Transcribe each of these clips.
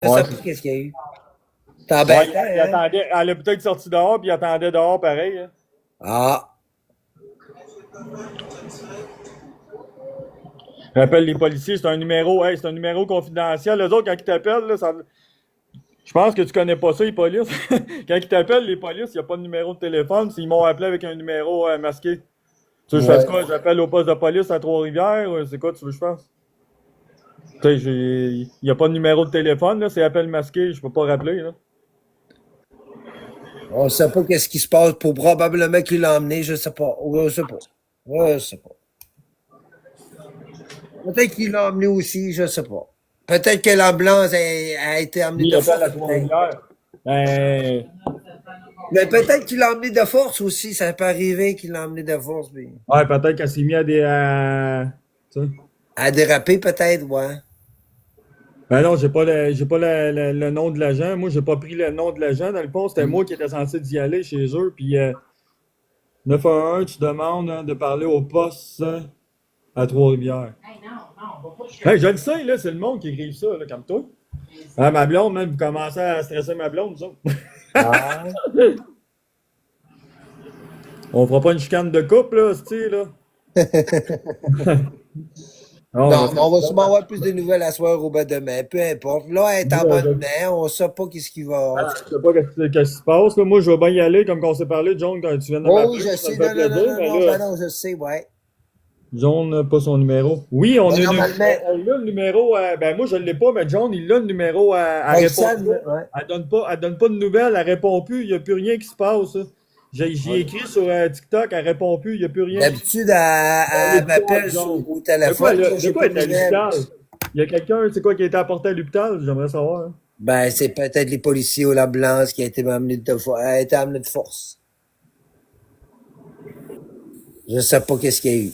Je Ouais, sais pas qu'est-ce qu'il y a eu. C'est ouais, embêtant, il hein? attendait, elle a peut-être sorti dehors, puis il attendait dehors pareil, hein. Ah, J'appelle les policiers, c'est un numéro, hey, c'est un numéro confidentiel. Les autres, quand ils t'appellent, là, je pense que tu connais pas ça, les polices. Quand ils t'appellent, les polices, il n'y a pas de numéro de téléphone. Ils m'ont appelé avec un numéro masqué. Tu veux que je fasse ouais. quoi? J'appelle au poste de police à Trois-Rivières? C'est quoi tu veux que je fasse? Tu sais, il n'y a pas de numéro de téléphone, là, c'est appel masqué, je peux pas rappeler, là. On sait pas qu'est-ce qui se passe pour probablement qu'il l'a emmené, je sais pas. Je sais pas. Je sais pas. Peut-être qu'il l'a emmené aussi, je sais pas. Peut-être que l'ambulance a été emmenée Lui, il de appelle à force, peut-être. Trois-Rivières. Ben, Mais peut-être qu'il l'a emmené de force aussi. Ça peut arriver qu'il l'a emmené de force. Puis... ouais, peut-être qu'elle s'est mis à des. Tu sais. À déraper, peut-être, ouais. Ben non, j'ai pas le nom de l'agent. Moi, j'ai pas pris le nom de l'agent. Dans le fond, c'était moi qui étais censé d'y aller chez eux. Puis 911, tu demandes hein, de parler au poste à Trois-Rivières. Hey, je le sais, là, c'est le monde qui écrit ça, là, comme toi. Ah, ma blonde, même, vous commencez à stresser ma blonde, ça. Ah. On fera pas une chicane de couple, là, style, là. Non, on va Non, mais faire on va sûrement ça. avoir plus de nouvelles à soir ou ben demain. Peu importe. Là, elle est en bonne main. On sait pas qu'est-ce qui va. Ah, je sais pas qu'est-ce qui se passe, là. Moi, je vais bien y aller, comme on s'est parlé, John, quand tu viens de Oh oui, m'appeler, je ça me sais. fait Non, non, non, plaisir, non, mais non. là, Ben non, je sais, ouais. John n'a pas son numéro. Oui, Mais normalement, on a le numéro, ben moi, je l'ai pas, mais John, il a le numéro, elle répond Roxane, pas. ouais. Elle donne pas de nouvelles, elle répond plus, il y a plus rien qui se passe, là. J'y ai écrit sur TikTok, elle répond plus, il y a plus rien. D'habitude, À elle l'hôpital, m'appelle John. au téléphone. Là, De j'ai quoi plus de elle est à nouvelles. l'hôpital? Il y a quelqu'un, c'est quoi, qui a été apporté à l'hôpital? J'aimerais savoir, hein. Ben, c'est peut-être les policiers ou l'ambulance qui a été amenée de force. A été amenée de force. Je sais pas qu'est-ce qu'il y a eu.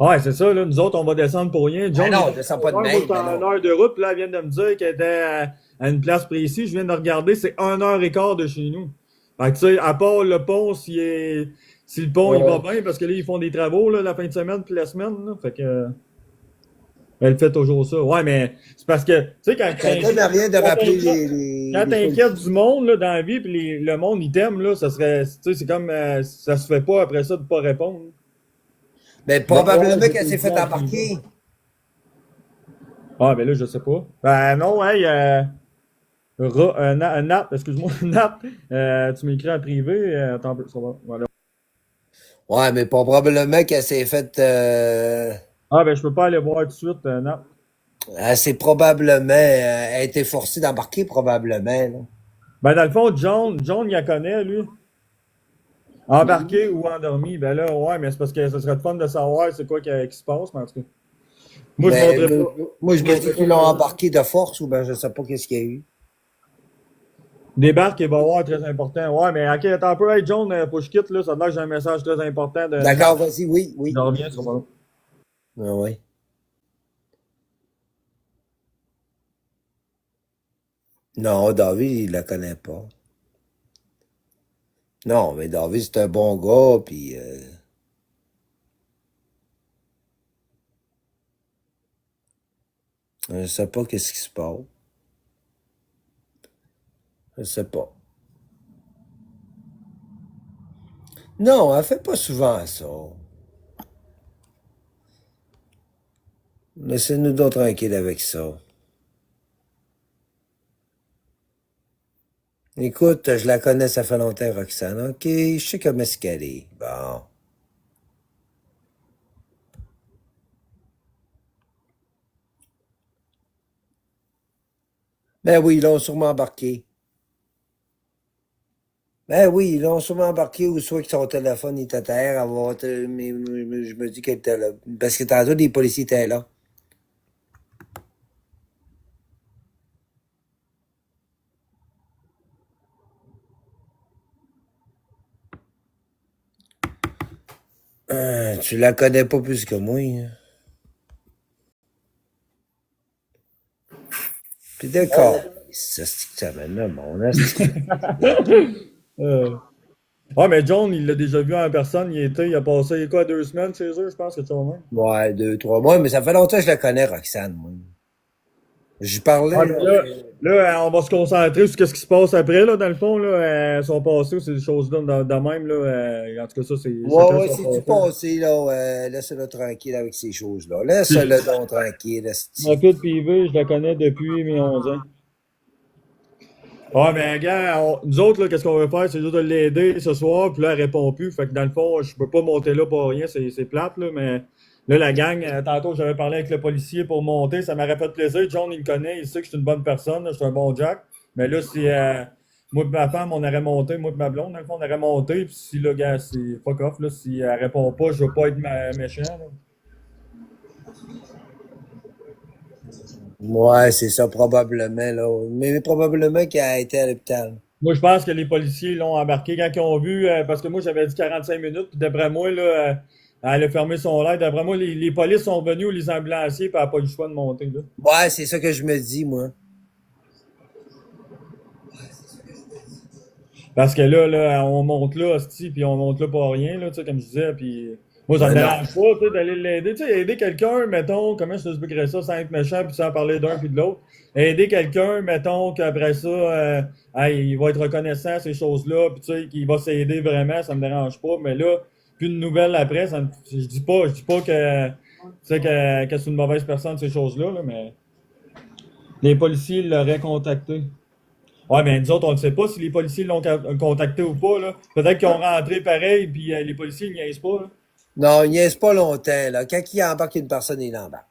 Ouais, c'est ça, là. Nous autres, on va descendre pour rien. Ben John, il non, est je à sens pas de moi, même. j'étais Ben à une non. heure de route, puis là, elle vient de me dire qu'elle était à une place précise. Je viens de regarder, c'est 1 heure et quart de chez nous. Fait que, tu sais, à part le pont, si le pont, il va Ouais. bien, parce que là, ils font des travaux, là, la fin de semaine, puis la semaine, là. Fait que, elle fait toujours ça. Ouais, mais c'est parce que, tu sais, Ça donne à rien de quand rappeler quand les t'inquiètes policiers. du monde, là, dans la vie, puis le monde, il t'aime, là, ça serait, tu sais, c'est comme, ça se fait pas après ça de pas répondre. Mais Ben, ouais, probablement j'ai qu'elle s'est dit fait à Gino. embarquer. Ah, ben là, je sais pas. Ben non, hey, Nat, excuse-moi, Nat, tu m'écris en privé, attends un peu, ça va. Voilà. Ouais, mais probablement qu'elle s'est fait. Ah, ben je peux pas aller voir tout de suite, Nat. Elle s'est probablement. Elle a été forcée d'embarquer, probablement. Là. Ben dans le fond, John, il la connaît, lui. Embarqué ou endormi, ben là, ouais, mais c'est parce que ce serait le fun de savoir c'est quoi qui se passe, mais en tout cas. Moi, je Mais montrais pas. moi, je Je me dis montrais pas qu'ils l'ont ma vie. embarqué de force ou ben je sais pas qu'est-ce qu'il y a eu. Débarque et va voir, très important. Ouais, mais ok, attends un peu, hey John, faut que je quitte, là, ça a l'air que j'ai un message très important de Nat. D'accord, vas-y, oui, Je oui. reviens sur moi. Ah, oui. Non, David, il la connaît pas. Non, mais David, c'est un bon gars, puis je sais pas qu'est-ce qui se passe. Je sais pas. Non, elle fait pas souvent ça. Laissez-nous donc tranquille avec ça. Écoute, je la connais, ça fait longtemps, Roxane. OK, je sais comment est-ce qu'elle est. Bon. Ben oui, ils l'ont sûrement embarqué. Ben oui, ils l'ont sûrement embarqué ou soit que son téléphone était à terre. Mais je me dis qu'elle était là. Parce que tantôt, les policiers étaient là. Tu la connais pas plus que moi, hein. Puis d'accord. Ça, c'est que ça mène là, mon asti. Euh, ouais, mais John, il l'a déjà vu en personne, il a passé quoi, 2 semaines chez eux, je pense que tu vois même. Ouais, 2, 3 mois, mais ça fait longtemps que je la connais, Roxane, moi. J'y parlais, Ah, mais là. là, on va se concentrer sur ce qui se passe après, là, dans le fond, là. Son passé, c'est des choses-là de même, là. En tout cas, ça, c'est Ouais, chacun ouais, son c'est du passé. passé, là. Laisse-le tranquille avec ces choses-là. Puis, Laisse-le donc tranquille, ma esti. fille privée, je la connais depuis mes 11 ans. Ouais, mais gars, nous autres, là, qu'est-ce qu'on veut faire? C'est juste de l'aider ce soir, puis là, elle répond plus. Fait que dans le fond, je peux pas monter là pour rien, c'est plate, là, mais là, la gang, tantôt, j'avais parlé avec le policier pour monter, ça m'aurait fait plaisir. John, il me connaît, il sait que je suis une bonne personne, là, je suis un bon Jack. Mais là, si moi et ma femme, on aurait monté, moi et ma blonde, dans le fond, on aurait monté, puis si le gars, c'est fuck off, là, si elle répond pas, je veux pas être méchant, là. Ouais, c'est ça, probablement, là. Mais probablement qu'il a été à l'hôpital. Moi, je pense que les policiers l'ont embarqué quand ils ont vu, parce que moi, j'avais dit 45 minutes, puis d'après moi, là, elle a fermé son light. D'après moi, les polices sont venus ou les ambulanciers, puis elle n'a pas eu le choix de monter, là. Ouais, c'est ça que je me dis, moi. Parce que là, on monte là, hostie, puis on monte là pour rien, là, tu sais, comme je disais, puis moi, ça me Ben non. dérange pas, tu sais, d'aller l'aider. Tu sais, aider quelqu'un, mettons, comment je t'expliquerais ça, sans être méchant, puis sans parler d'un puis de l'autre. Aider quelqu'un, mettons, qu'après ça, hey, il va être reconnaissant, ces choses-là, puis tu sais, qu'il va s'aider vraiment, ça me dérange pas, mais là, plus de nouvelles après, je dis pas que, tu sais, que c'est une mauvaise personne, ces choses-là, là, mais les policiers l'auraient contacté. Ouais, mais nous autres, on ne sait pas si les policiers l'ont contacté ou pas, là. Peut-être qu'ils ont rentré pareil, puis les policiers, ils niaisent pas, là. Non, il niaise pas longtemps, là. Quand il embarque une personne, il embarque.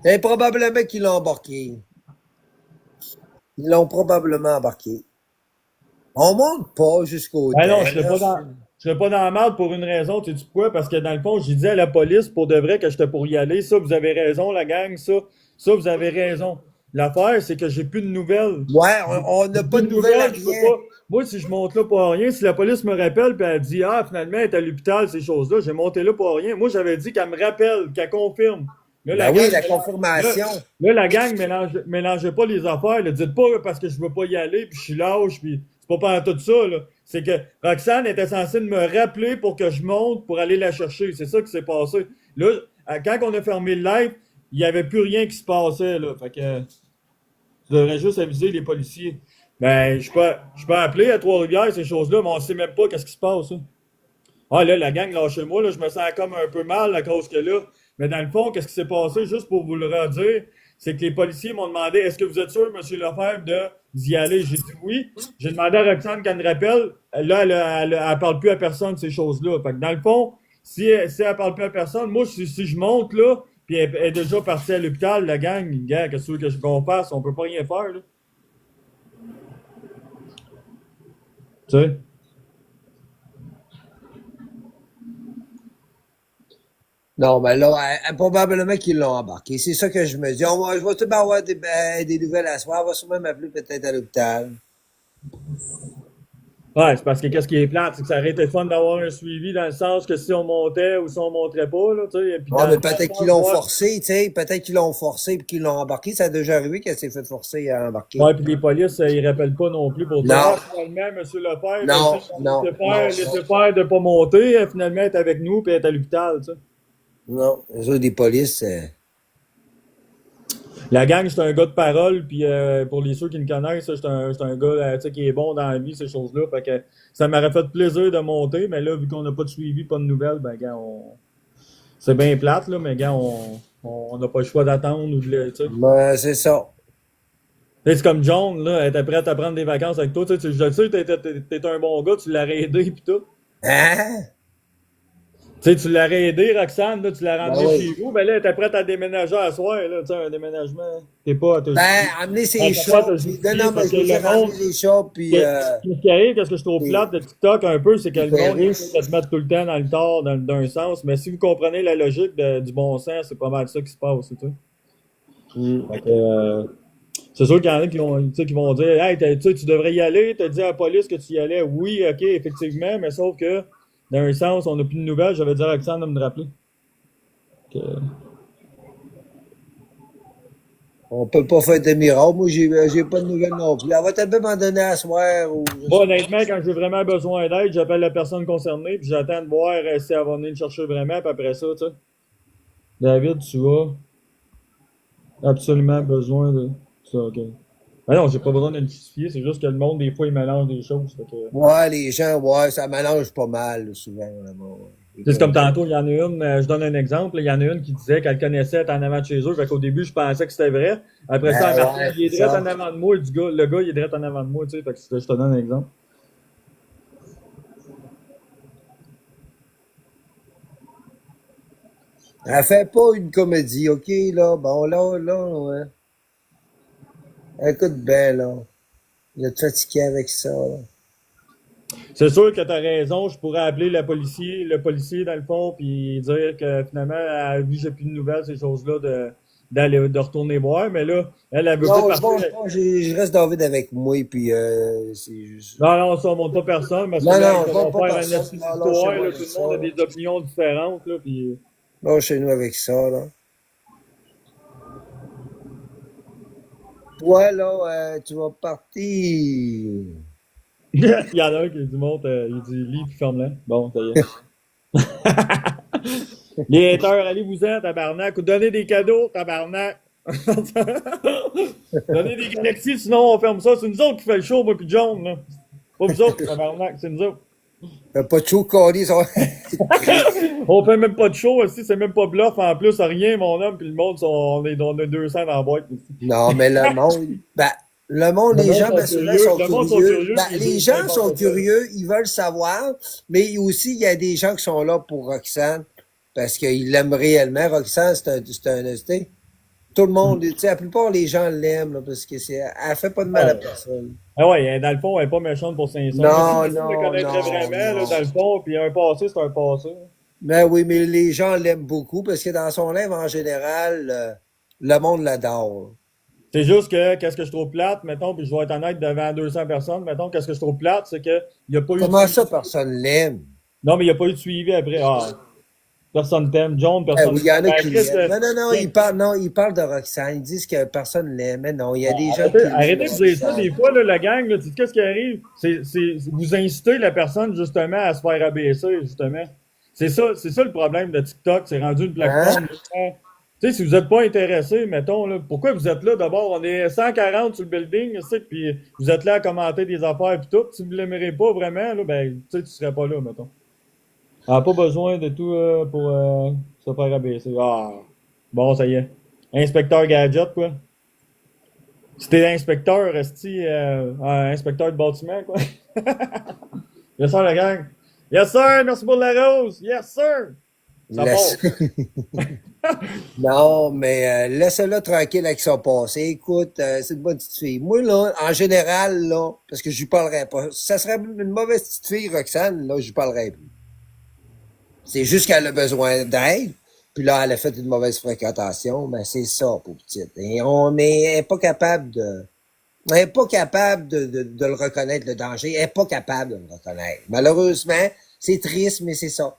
Et probablement qu'ils l'ont embarqué. Ils l'ont probablement embarqué. On monte pas jusqu'au Ben non, terre, là. je serais pas dans la merde pour une raison, tu sais pourquoi? Parce que dans le fond, j'ai dit à la police pour de vrai que j'étais pour y aller. Ça, vous avez raison, la gang, ça, vous avez raison. L'affaire, c'est que j'ai plus de nouvelles. Ouais, J'ai on n'a j'ai pas plus de de nouvelles à nouvelles, je peux rien. pas. Moi, si je monte là pour rien, si la police me rappelle puis elle dit ah, finalement, elle est à l'hôpital, ces choses-là, j'ai monté là pour rien. Moi, j'avais dit qu'elle me rappelle, qu'elle confirme. Là, Ben la oui, gang la mélange. Là, confirmation. là, la gang mélangez pas les affaires. Là. Dites pas parce que je veux pas y aller, puis je suis lâche, puis c'est pas par tout ça, là. C'est que Roxane était censée me rappeler pour que je monte pour aller la chercher. C'est ça qui s'est passé. Là, quand on a fermé le live, il y avait plus rien qui se passait, là. Fait que je devrais juste aviser les policiers. Ben, je peux appeler à Trois-Rivières, ces choses-là, mais on sait même pas qu'est-ce qui se passe, hein. Ah là, la gang, lâchez-moi, là, je me sens comme un peu mal à cause que là. Mais dans le fond, qu'est-ce qui s'est passé, juste pour vous le redire, c'est que les policiers m'ont demandé est-ce que vous êtes sûr, M. Lefebvre, d'y aller? J'ai dit oui. J'ai demandé à Roxane qu'elle me rappelle. Là, elle parle plus à personne de ces choses-là. Fait que dans le fond, si elle parle plus à personne, moi, si je monte là, puis elle est déjà partie à l'hôpital, la gang, gars, qu'est-ce qu'on fasse? On peut pas rien faire, là. Tu sais? Non, mais là, probablement qu'ils l'ont embarqué. C'est ça que je me dis. Je vais tout avoir des nouvelles à soir. On va sûrement m'appeler peut-être à l'hôpital. Ouais, c'est parce que qu'est-ce qui est plate, c'est que ça aurait été fun d'avoir un suivi dans le sens que si on montait ou si on monterait pas, là, tu sais, et puis Ouais, mais dans le peut-être qu'ils sens, l'ont voir. forcé, tu sais. Peut-être qu'ils l'ont forcé et qu'ils l'ont embarqué. Ça a déjà arrivé qu'elle s'est fait forcer à embarquer. Ouais, puis les polices, ils rappellent pas non plus pour dire Non, ah, finalement, monsieur Lefebvre, tu non, sais, non, non, laissez faire de pas monter, finalement, elle est avec nous, puis elle est à l'hôpital, tu sais. non. Les autres, des polices, La gang, c'est un gars de parole, puis pour les ceux qui me connaissent, c'est un gars tu sais, qui est bon dans la vie, ces choses-là. Fait que ça m'aurait fait plaisir de monter, mais là, vu qu'on n'a pas de suivi, pas de nouvelles, ben, gars, c'est bien plate, là, mais gars, on n'a pas le choix d'attendre ou tu sais. ben, c'est ça. Tu sais, c'est comme John, là, elle était prête à prendre des vacances avec toi. Tu sais, je le sais, t'es un bon gars, tu l'aurais aidé pis tout. Hein? Tu sais, tu l'aurais aidé, Roxane, là, tu l'as Ben ramené chez oui. vous, ben là, elle était prête à déménager à soir, là, tu sais, un déménagement. T'es pas à te Ben, justifier. amener Elle ses était pas à chats, te puis... Non, justifier non, mais parce je que veux le dire, monde, ramener les chats, puis ce qui arrive, qu'est-ce que je trouve les, plate de TikTok un peu, c'est que les le monde, il essaie de Ferris. te mettre tout le temps dans le tort, d'un sens, mais si vous comprenez la logique du bon sens, c'est pas mal ça qui se passe, tu sais. Hmm. Fait que, c'est sûr qu'il y en a tu sais, qui vont dire hey, tu sais, tu devrais y aller, t'as dit à la police que tu y allais. Oui, ok, effectivement, mais sauf que, dans un sens, on n'a plus de nouvelles, j'avais dit à Roxane de me rappeler. Que- On peut pas faire de miracle. Moi, j'ai pas de nouvelles non plus. Elle va peut-être m'en donner à soir ou je Moi, sais pas. honnêtement, quand j'ai vraiment besoin d'aide, j'appelle la personne concernée, puis j'attends de voir si elle va venir me chercher vraiment, puis après ça, tu sais. David, tu vas. absolument besoin de ça. Ok. Ben non, j'ai pas besoin de le justifier, c'est juste que le monde, des fois, il mélange des choses. Fait que... Ouais, les gens, ouais, ça mélange pas mal, là, souvent, là-bas, ouais. Tu sais, c'est comme Écoute. tantôt, il y en a une, je donne un exemple, il y en a une qui disait qu'elle connaissait, être en avant de chez eux, fait qu'au début, je pensais que c'était vrai. Après ça, elle Ben marquait, ouais, il est c'est direct ça. en avant de moi, le gars, il est direct en avant de moi, tu sais, fait que je te donne un exemple. Elle fait pas une comédie, OK, là? Bon, là, ouais. Écoute bien, là. Il a te fatigué avec ça, là. C'est sûr que t'as raison, je pourrais appeler le policier dans le fond, puis dire que finalement, vu que j'ai plus de nouvelles, ces choses-là, de retourner voir, mais là, elle veut pas Non, je partir. monte pas, je reste David avec moi, puis c'est juste... Non, non, ça, on monte pas personne, parce que Non, là, non, ça je va monte pas faire une personne, petite là, chez histoire, moi là, avec tout le ça, monde a là. des opinions différentes, là, puis... Là, chez nous avec ça, là. Toi, là, tu vas partir. Il y en a un qui dit monte, il dit lis puis ferme-la. Bon, ça y est. Les haters, allez-vous-en, tabarnak, ou donnez des cadeaux, tabarnak. Donnez des galaxies, sinon on ferme ça. C'est nous autres qui fait le show, moi puis John, là. Pas vous autres, tabarnak, c'est nous autres. Pas de chaud, Cody, ça va. On fait même pas de show, aussi, c'est même pas bluff en plus, rien, mon homme, puis le monde, on a 200 dans la boîte. Ici. Non, mais le monde, Le les monde gens, sont ben, ceux-là curieux, sont le monde sont curieux. curieux, Ben, puis ils les disent gens sont n'importe quoi. curieux, ils veulent savoir, mais aussi, il y a des gens qui sont là pour Roxane, parce qu'ils l'aiment réellement. Roxane, tu sais, tout le monde, tu sais, la plupart des gens l'aiment, là, parce que elle fait pas de mal à Ouais. personne. Ah ouais, dans le fond, elle est pas méchante pour Saint-Saëns. Mais si Non, personne le non, connaîtrait non, vraiment, là, non. dans le fond, puis un passé, c'est un passé. Ben oui, mais les gens l'aiment beaucoup, parce que dans son livre, en général, le monde l'adore. C'est juste que, qu'est-ce que je trouve plate, mettons, puis je vais être honnête devant 200 personnes, mettons, qu'est-ce que je trouve plate, c'est qu'il n'y a pas eu de Comment suivi. ça, personne l'aime? Non, mais il n'y a pas eu de suivi après. Ah, personne t'aime. John, Ben personne oui, il y t'aime. en a Ben, qui Chris, l'aiment. Non, non, non, ils parlent de Roxane. Ils disent que personne l'aime. Mais non, il y a des gens qui l'aiment, arrêtez de dire ça Roxane. des fois, là, la gang, là, tu sais, qu'est-ce qui arrive? Vous incitez la personne, justement, à se faire abaisser, justement. C'est ça le problème de TikTok, c'est rendu une Hein? plateforme. Tu sais, si vous n'êtes pas intéressé, mettons, là, pourquoi vous êtes là? D'abord, on est 140 sur le building, tu sais, puis vous êtes là à commenter des affaires puis tout. Si vous ne l'aimerez pas vraiment, là, ben, tu sais, tu serais pas là, mettons. On n'a pas besoin de tout pour se faire abaisser. Ah, bon, ça y est. Inspecteur gadget, quoi. Si t'es inspecteur, resti inspecteur de bâtiment, quoi. Yes, sir, la gang. Yes, sir, merci pour la rose. Yes, sir. Ça Laisse. part. Non, mais laisse-la tranquille avec son passé. Écoute, c'est une bonne petite fille. Moi, là, en général, là, parce que je lui parlerais pas. Si ça serait une mauvaise petite fille, Roxane, là, je lui parlerais plus. C'est juste qu'elle a besoin d'aide. Puis là, elle a fait une mauvaise fréquentation. Ben, c'est ça, pour petite. Et on n'est pas capable de... Elle n'est pas capable de le reconnaître, le danger. Elle n'est pas capable de le reconnaître. Malheureusement, c'est triste, mais c'est ça.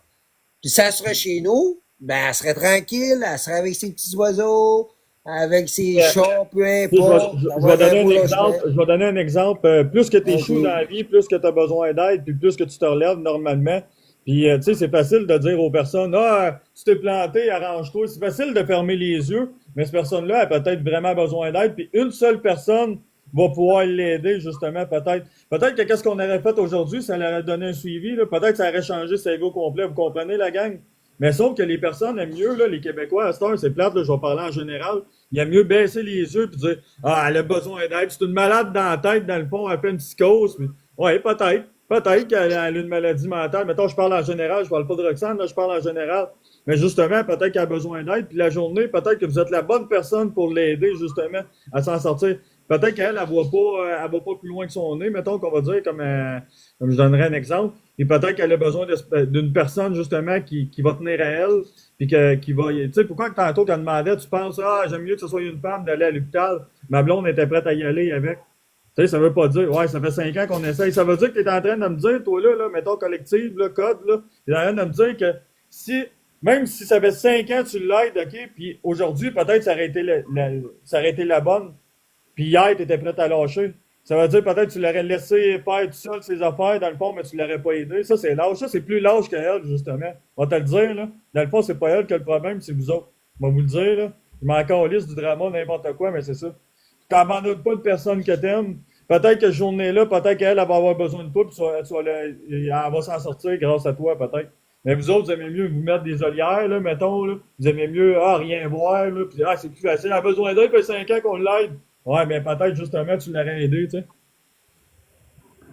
Puis ça serait chez nous, ben elle serait tranquille, elle serait avec ses petits oiseaux, avec ses Euh, chats, peu Tu sais, importe, je vais avoir un donner un beau logement. exemple. Je vais donner un exemple. Plus que tu échoues dans OK. la vie, plus que tu as besoin d'aide, puis plus que tu te relèves normalement. Puis, tu sais, c'est facile de dire aux personnes, ah, tu t'es planté, arrange-toi. C'est facile de fermer les yeux, mais cette personne-là a peut-être vraiment besoin d'aide, puis une seule personne va pouvoir l'aider, justement, peut-être. Peut-être que qu'est-ce qu'on aurait fait aujourd'hui, ça leur aurait donné un suivi, là. Peut-être que ça aurait changé sa vie au complet. Vous comprenez, la gang? Mais sauf que les personnes aiment mieux, là, les Québécois, à cette heure, c'est plate, là, je vais parler en général, il aime mieux baisser les yeux puis dire, ah, elle a besoin d'aide. C'est une malade dans la tête, dans le fond, elle fait une psychose. Puis, ouais, peut-être. Peut-être qu'elle a une maladie mentale. Mettons, je parle en général, je parle pas de Roxane, là, je parle en général. Mais justement, peut-être qu'elle a besoin d'aide. Puis la journée, peut-être que vous êtes la bonne personne pour l'aider, justement, à s'en sortir. Peut-être qu'elle, elle voit pas plus loin que son nez, mettons qu'on va dire, comme je donnerais un exemple. Et peut-être qu'elle a besoin d'une personne, justement, qui va tenir à elle, puis qui va. Tu sais, pourquoi que tantôt, quand elle demandait, tu penses, ah, j'aime mieux que ce soit une femme d'aller à l'hôpital. Ma blonde était prête à y aller avec. Tu sais, ça veut pas dire, ouais, ça fait 5 ans qu'on essaye. Ça veut dire que tu es en train de me dire, toi, là, mettons, collective, là, code, là, tu es en train de me dire que si, même si ça fait 5 ans, tu l'aides, OK, puis aujourd'hui, peut-être, ça aurait été ça aurait été la bonne, puis hier, tu étais prête à lâcher. Ça veut dire peut-être que tu l'aurais laissé faire tout seul ses affaires, dans le fond, mais tu l'aurais pas aidé. Ça, c'est lâche. Ça, c'est plus lâche qu'elle, justement. On va te le dire, là. Dans le fond, c'est pas elle qui a le problème, c'est vous autres. On va vous le dire, là. Je m'en calisse du drama, n'importe quoi, mais c'est ça. Tu t'abandonnes pas de personne que t'aimes. Peut-être que cette journée-là, peut-être qu'elle elle va avoir besoin de toi, puis elle va s'en sortir grâce à toi, peut-être. Mais vous autres, vous aimez mieux vous mettre des olières, là, mettons, là. Vous aimez mieux, rien voir, là, puis c'est plus facile. Elle a besoin d'aide, fait 5 ans qu'on l'aide. Ouais, mais peut-être, justement, tu l'aurais aidé, tu sais.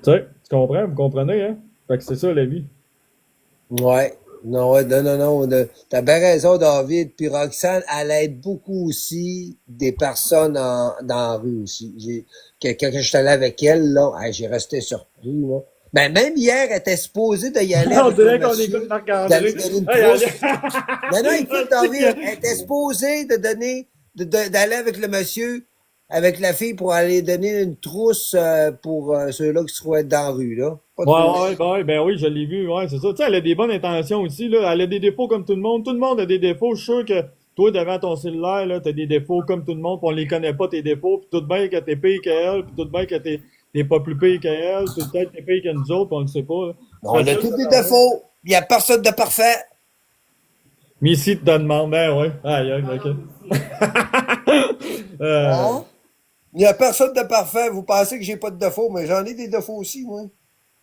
Tu sais, tu comprends? Vous comprenez, hein? Fait que c'est ça, la vie. Ouais. Non, ouais, non, non, non. T'as bien raison, David. Puis Roxane, elle aide beaucoup aussi des personnes dans la rue aussi. Quand je suis allé avec elle, là, hey, j'ai resté surpris, là. Ben, même hier, elle était supposée d'y aller On avec le dirait qu'on écoute monsieur, Marc-André. d'aller donner une Hey, allez. trousse. Non, non, écoute, Tu sais David, elle que- était supposée de donner, d'aller avec le monsieur, avec la fille pour aller donner une trousse pour ceux-là qui se trouvaient dans la rue, là. Pas Ouais, trop. ouais, ben, ouais, ben oui, je l'ai vu, ouais, c'est ça. Tu sais, elle a des bonnes intentions aussi, là. Elle a des défauts comme tout le monde. Tout le monde a des défauts. Je suis sûr que toi, devant ton cellulaire, là, t'as des défauts comme tout le monde, pis on les connaît pas, tes défauts, pis tout bien que t'es pire qu'elle, pis tout bien que t'es pas plus pire qu'elle, pis peut-être t'es pire que nous autres, pis on le sait pas, là. C'est On a facile tous de des parler. défauts. Il n'y a personne de parfait. Mais ici, tu te demandes, ben ouais. Aïe, aïe, ok. euh, Hein? Il n'y a personne de parfait. Vous pensez que j'ai pas de défauts, mais j'en ai des défauts aussi, moi.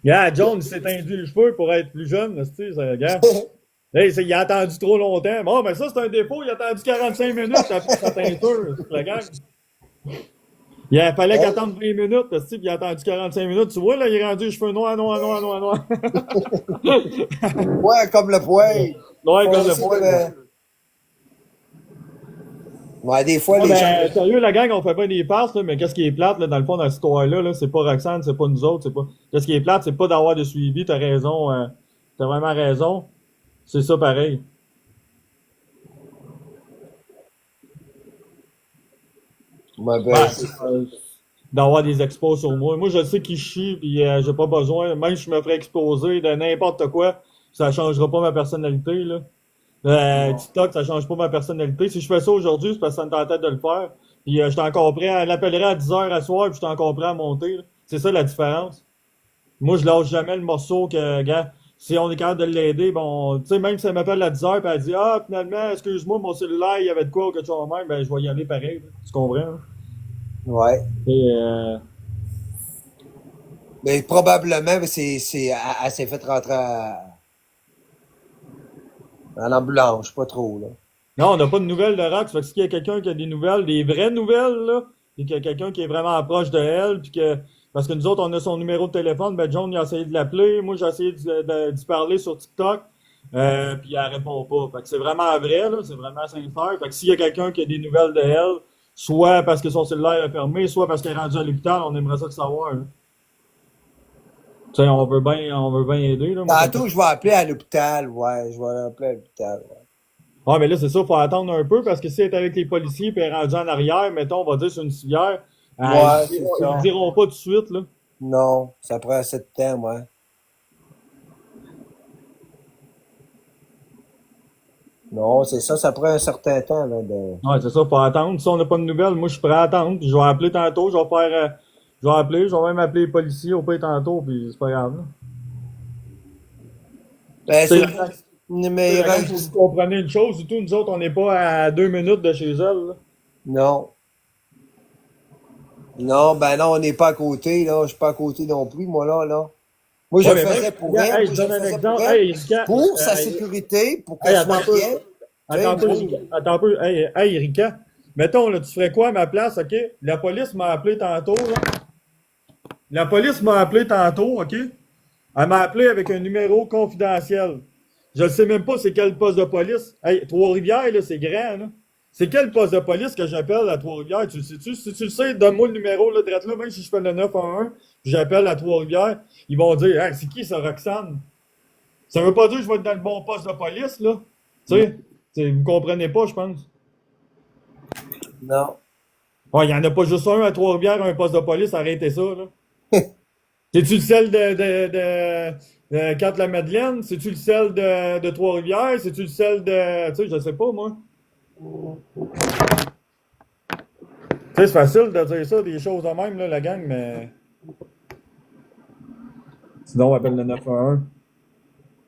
Gars, John, il s'est tendu les cheveux pour être plus jeune, tu sais, ça, gars. Hey, il a attendu trop longtemps. Bon, ben ça, c'est un défaut. Il a attendu 45 minutes après sa teinture, la gang. Fallait qu'il Hein? attende 20 minutes, parce que, il a attendu 45 minutes. Tu vois, là, il est rendu les cheveux noirs, noirs, noirs, noirs, noirs. Ouais, comme le poil. Noir comme le Foncé poil. Ouais, des fois, Ah, les gens. ben, sérieux, la gang, on fait pas des passes, là, mais qu'est-ce qui est plate, là, dans le fond, dans cette histoire-là, là, c'est pas Roxane, c'est pas nous autres, c'est pas. Qu'est-ce qui est plate, c'est pas d'avoir de suivi, t'as raison, t'as vraiment raison. C'est ça pareil. Ouais, ben, Ben, d'avoir des expos sur moi. Moi, je sais qui je suis, puis j'ai pas besoin, même si je me ferais exposer de n'importe quoi, ça changera pas ma personnalité, là. non. TikTok, ça change pas ma personnalité. Si je fais ça aujourd'hui, c'est parce que ça me tentait de le faire. Puis j'étais encore prêt, elle l'appellerait à 10 heures à soir, puis j'étais encore prêt à monter, là. C'est ça la différence. Moi, je lâche jamais le morceau que, gars, si on est capable de l'aider, bon, tu sais, même si elle m'appelle à 10 heures, puis elle dit, ah, finalement, excuse-moi, mon cellulaire, il y avait de quoi ou quelque chose de même, ben, je vais y aller pareil, là. Tu comprends, hein? Ouais. Et, Mais probablement, elle s'est fait rentrer en ambulance, pas trop, là. non, on n'a pas de nouvelles de Rox. Fait que s'il y a quelqu'un qui a des nouvelles, des vraies nouvelles, là, et qu'il y a quelqu'un qui est vraiment proche de elle, puis que, parce que nous autres, on a son numéro de téléphone, ben John, il a essayé de l'appeler, moi, j'ai essayé d'y parler sur TikTok, puis elle répond pas. Fait que c'est vraiment vrai, là, c'est vraiment sincère. Fait que s'il y a quelqu'un qui a des nouvelles de elle, soit parce que son cellulaire est fermé, soit parce qu'elle est rendue à l'hôpital, on aimerait ça le savoir, hein. Tu sais, on veut bien aider, là, moi, ça me fait. Tantôt, je vais appeler à l'hôpital, ouais. Je vais appeler à l'hôpital, ouais. Ah, mais là, c'est ça, faut attendre un peu parce que si elle est avec les policiers puis elle est rendue en arrière, mettons, on va dire sur une civière, Ouais, c'est ils le ça. diront pas tout de suite, là. Non, ça prend assez de temps, ouais. Non, c'est ça, ça prend un certain temps, là, de... Ouais, c'est ça, faut attendre. Si on n'a pas de nouvelles, moi, je suis prêt à attendre. Puis je vais appeler tantôt, je vais appeler, je vais même appeler les policiers au pire tantôt, puis c'est pas grave, là. Ben, Tu sais, c'est... Mais il la gang, faut que vous reste... compreniez une chose, surtout, nous autres, on n'est pas à 2 minutes de chez elle, là. Non. Non, ben non, on n'est pas à côté, là. Je suis pas à côté non plus, moi, là. Moi, je Ouais, le mais même, faisais pour regarde, elle. hey, Moi, je je le donne un faisais pour exemple. elle. Hey, Rika, Pour sa sécurité, pour qu'elle hey, soit bien. Tu attends sais, un peu, moi... Rika, attends un peu, hey, Rika. Mettons, là, tu ferais quoi à ma place, ok? La police m'a appelé tantôt, là. La police m'a appelé tantôt, ok? Elle m'a appelé avec un numéro confidentiel. Je ne sais même pas c'est quel poste de police. Hey, Trois-Rivières, là, c'est grand, là. C'est quel poste de police que j'appelle à Trois-Rivières? Tu le sais-tu? Si tu le sais, donne-moi le numéro, là, direct là, même si je fais le 911, puis j'appelle à Trois-Rivières, ils vont dire, hey, c'est qui ça, Roxane? Ça veut pas dire que je vais être dans le bon poste de police, là. Vous comprenez pas, je pense. Non. Ouais, il y en a pas juste un à Trois-Rivières, un poste de police, arrêtez ça, là. C'est-tu le sel de Cap-la-Madeleine? C'est-tu le sel de Trois-Rivières? C'est-tu le sel de. Tu sais, je sais pas, moi. Tu sais, c'est facile de dire ça, des choses de même, là, la gang, mais. Sinon, on appelle le 911.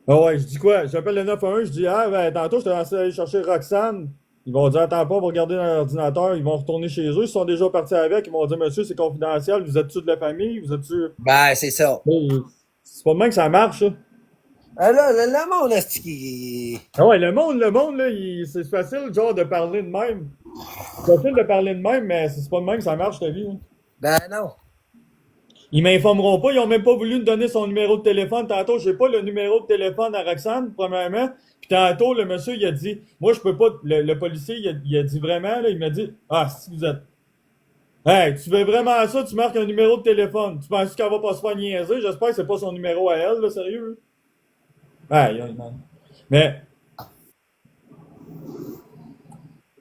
Ah ouais, je dis quoi? J'appelle le 911, je dis, ah, ben, tantôt, j'étais censé aller chercher Roxane. Ils vont dire, attends pas, on va regarder dans l'ordinateur, ils vont retourner chez eux. Ils sont déjà partis avec, ils vont dire, monsieur, c'est confidentiel, vous êtes-tu de la famille, vous êtes-tu. Ben, c'est ça. C'est pas de même que ça marche, ça. Ah là, le monde, est-ce qu'il... Ah ouais, le monde, là, c'est facile, genre, de parler de même. C'est facile de parler de même, mais c'est pas de même que ça marche, ta vie, hein. Ben non. Ils m'informeront pas, ils ont même pas voulu me donner son numéro de téléphone. Tantôt, j'ai pas le numéro de téléphone à Roxane, premièrement. Puis tantôt, le monsieur, il a dit, moi, je peux pas, le policier, il a dit vraiment, là, il m'a dit, ah, si vous êtes, hey, tu veux vraiment ça, tu marques un numéro de téléphone. Tu penses qu'elle va pas se faire niaiser? J'espère que c'est pas son numéro à elle, là, sérieux. Aïe, aïe, man. Mais,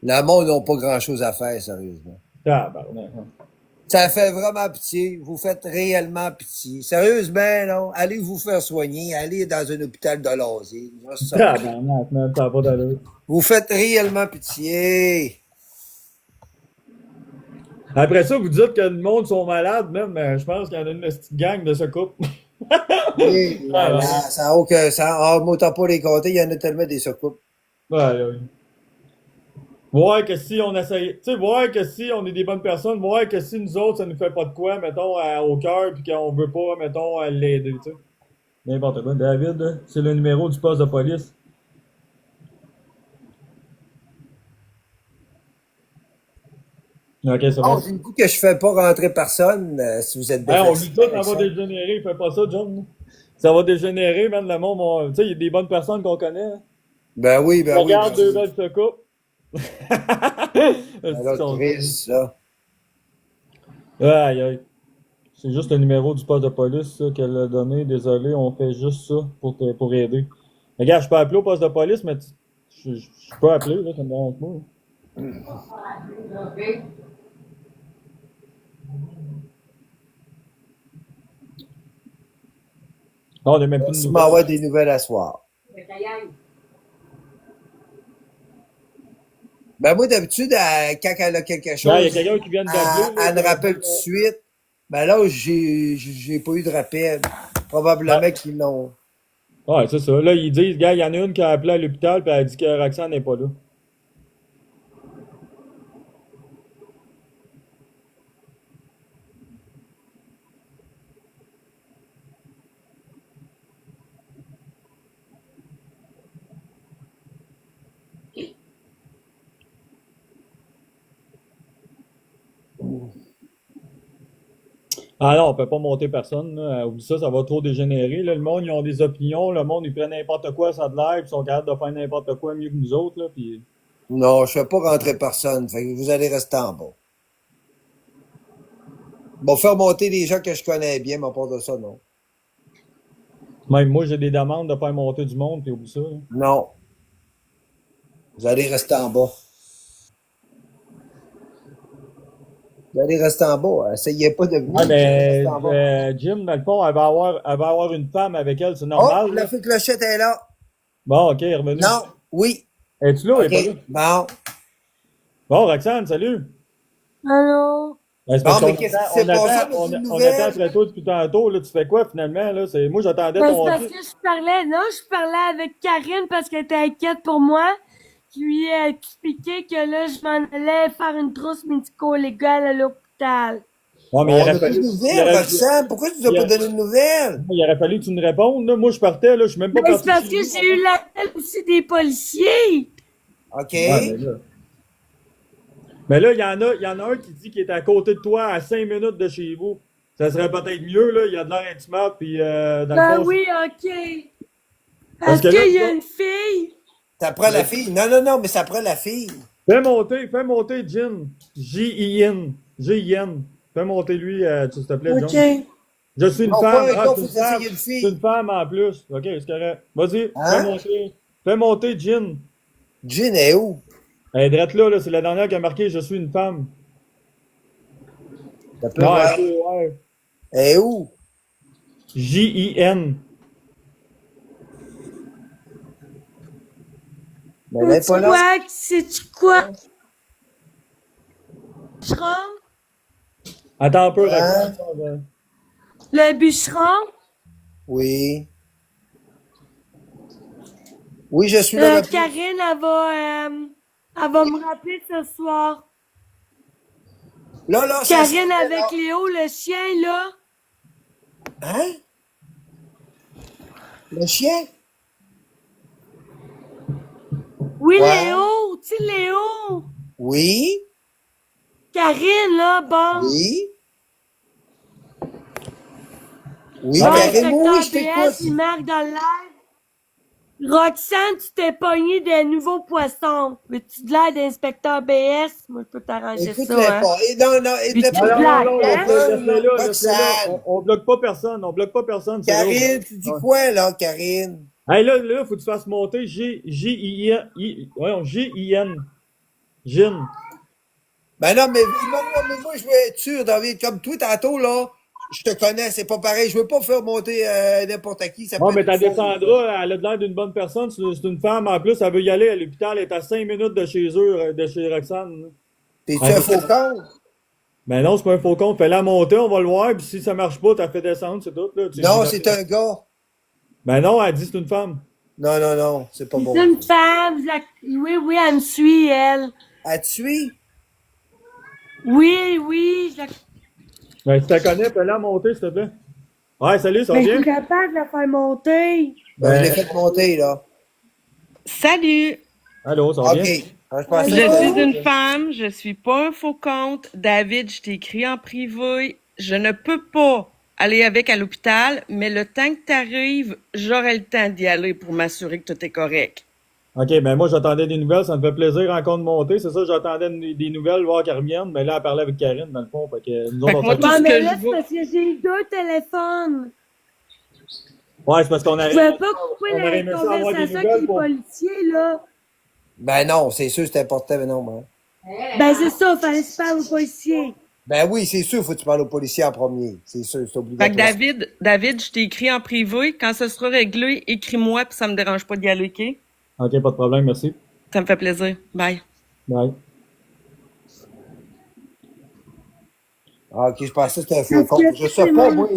Le monde n'a pas grand-chose à faire, sérieusement. tabarnak, hein. Ça fait vraiment pitié. Vous faites réellement pitié. Sérieusement, non. Allez vous faire soigner. Allez dans un hôpital de l'asile. Juste ça. Tabarnak, man, ça a pas d'allure. Vous faites réellement pitié. Après ça, vous dites que le monde sont malades, même, mais je pense qu'il y en a une petite gang de ce couple. Et là, là, ça n'a aucun sens. Ah, moi, t'as pas les compter. Il y en a tellement des secoupes. Ouais, ouais. Voir que si on essaye, tu sais, voir que si on est des bonnes personnes, voir que si nous autres, ça nous fait pas de quoi, mettons, au cœur, puis qu'on veut pas, mettons, l'aider, tu sais. N'importe quoi. David, là, c'est le numéro du poste de police. Ok, c'est Oh, bon. j'ai le coup que je fais pas rentrer personne si vous êtes Hein, on défensif lui dit, avec ça va ça. dégénérer, fais pas ça, John. Ça va dégénérer, man, le monde, tu sais, il y a des bonnes personnes qu'on connaît, hein. Ben oui, ben oui, ben Regarde deux oui. belles se coupent. Ben Est-ce qu'ils là, sont Chris, là. aïe, aïe. C'est juste le numéro du poste de police ça, qu'elle a donné. Désolé, on fait juste ça pour aider. Regarde, je peux appeler au poste de police, mais je peux appeler, là, ça me dérange pas, là. Non, on n'a même plus de Tu nouvelles. m'envoies des nouvelles à soir. Ben moi, d'habitude, quand elle a quelque Là, il y a chose, quelqu'un qui vient d'appeler, là, elle me rappelle tout de suite. Ben là, j'ai pas eu de rappel. ouais, Probablement qu'ils l'ont. ouais, c'est ça. Là, ils disent, gars, il y en a une qui a appelé à l'hôpital, puis elle a dit que Roxane n'est pas là. Ah non, on peut pas monter personne, là. Oublie ça, ça va trop dégénérer, là. Le monde, ils ont des opinions, le monde, ils prennent n'importe quoi, ça de l'air, puis ils sont capables de faire n'importe quoi mieux que nous autres, là, puis... Non, je fais pas rentrer personne. Fait que vous allez rester en bas. Bon, faire monter des gens que je connais bien, mais à part de ça, non. Même moi, j'ai des demandes de faire monter du monde, puis oublie ça, là. Non. Vous allez rester en bas. Vous allez rester en bas. Essayez pas de Ah, venir. Vous allez rester mais en bas. Jim, dans le fond, elle va avoir une femme avec elle, c'est Oh, normal, la là. fée clochette est là. Bon, ok, elle est revenue. Non. Oui. Es-tu là ou elle OK. est pas là? Bon. Bon, Roxane, salut. Allô? Ben, c'est parce Bon, qu'on mais qu'est-ce qui s'est passé avec une on attend nouvelle? après toi depuis tantôt, là, tu fais quoi finalement, là? Moi, j'attendais Ben, c'est ton parce fils. que je parlais avec Karine parce qu'elle était inquiète pour moi. Je lui ai expliqué que là, je m'en allais faire une trousse médico-légale à l'hôpital. Ouais, mais On n'a plus de nouvelles, Roxane. Pourquoi tu nous as il pas aurait- donné de nouvelles? il aurait fallu que tu me répondes, là. Moi, je partais, là, je suis même pas Ben, c'est parti parce chez que nous. j'ai eu l'appel aussi des policiers. OK. Ouais, mais là. Mais là, il y en a un qui dit qu'il est à côté de toi, à 5 minutes de chez vous. Ça serait peut-être mieux, là. Il a de l'air intimate, puis dans le Ben fond, oui, OK. parce Parce que là, qu'il y a une fille. Ça prend la fille. Non, non, non, mais ça prend la fille. fais monter Jin. J-I-N. J-I-N. Fais monter lui, s'il te plaît, OK. John. Je suis une Non, femme. pas un Ah, gars, c'est faut une femme. essayer une C'est une fille. femme en plus. Ok, c'est correct. Vas-y, Hein? Fais monter Jin. Jean est où? Elle est drette là, c'est la dernière qui a marqué Je suis une femme. Ça peut Non, voir. ouais. Elle est où? J-I-N. Mais elle est pas là. C'est-tu quoi? Bûcheron? Attends un peu, Hein? Roxane. Le bûcheron? Oui. Oui, je suis là, ma fille. Karine, elle va... Elle va me rappeler ce soir. Là, ça Karine serait, là. avec Léo, le chien, là. Hein? Le chien? Oui, Ouais. Léo, tu sais, Léo. Oui. Karine, là, bon. Oui. Oui, Bon, Karine, oui, inspecteur je BS, il t'écoute. marque dans l'air. Roxane, tu t'es pogné des nouveaux poissons. Veux-tu de l'aide d'inspecteur BS? Moi, je peux t'arranger Écoute-les ça, hein. pas. Et non, non, Puis aide-les tu Non, pas. non, non, non, blagues, hein? laissez-les là, laissez-les là. Roxane. On bloque pas personne, c'est là. Karine, tu dis quoi, là, Karine? Hey, là, faut que tu fasses monter Voyons, J-I-N. Gin. Ben non, mais moi, je veux être sûr, David, comme toi, tantôt, là, je te connais, c'est pas pareil. Je veux pas faire monter n'importe qui, ça peut Bon, mais être ta faux, là. Descendra, elle a l'air d'une bonne personne. C'est une femme, en plus, elle veut y aller à l'hôpital. Elle est à 5 minutes de chez eux, de chez Roxane. Là. T'es-tu Elle un veut- faux con? Ben non, c'est pas un faux compte. Fais-la monter, on va le voir. Puis si ça marche pas, t'as fait descendre, c'est tout. Là. Non, c'est un gars. Ben non, elle dit c'est une femme. Non, non, non, c'est pas C'est bon. une femme. Oui, oui, elle me suit, elle. Elle te suit? Oui, oui. Ben si tu connais, fais-la monter, s'il te plaît. Ouais, salut, ça va Mais je bien? suis capable de la faire monter. Ben, je l'ai Ben, fait monter, là. Salut, allô, ça va bien? OK. Ah, je pensais je que suis c'était- une femme, je suis pas un faux compte. David, je t'ai écrit en privé. Je ne peux pas aller avec à l'hôpital, mais le temps que tu arrives, j'aurai le temps d'y aller pour m'assurer que tout est correct. OK, ben moi j'attendais des nouvelles, ça me fait plaisir encore de monter, c'est ça, j'attendais des nouvelles, voir qu'elles reviennent, mais là elle parlait avec Karine dans le fond, fait que nous Fait autres que moi, on tout fait... Ouais, ce mais que là, je c'est veux. parce que j'ai deux téléphones. Ouais, c'est parce qu'on Je arrive, pouvais pas couper on aurait la aimé ça avoir des conversation avec nouvelles les pour... policiers, là. Ben non, c'est sûr, c'est important, mais non, ben. Ben, c'est ça, fallait se parler aux policiers. Ben oui, c'est sûr, faut que tu parles aux policiers en premier. C'est sûr, c'est Fait que obligatoire. David, je t'ai écrit en privé. Quand ce sera réglé, écris-moi, puis ça me dérange pas d'y aller, OK? OK, pas de problème, merci. Ça me fait plaisir. Bye. Bye. Ah, OK, je pensais que c'était un faux Parce con. que Je sais c'est pas, mon... moi,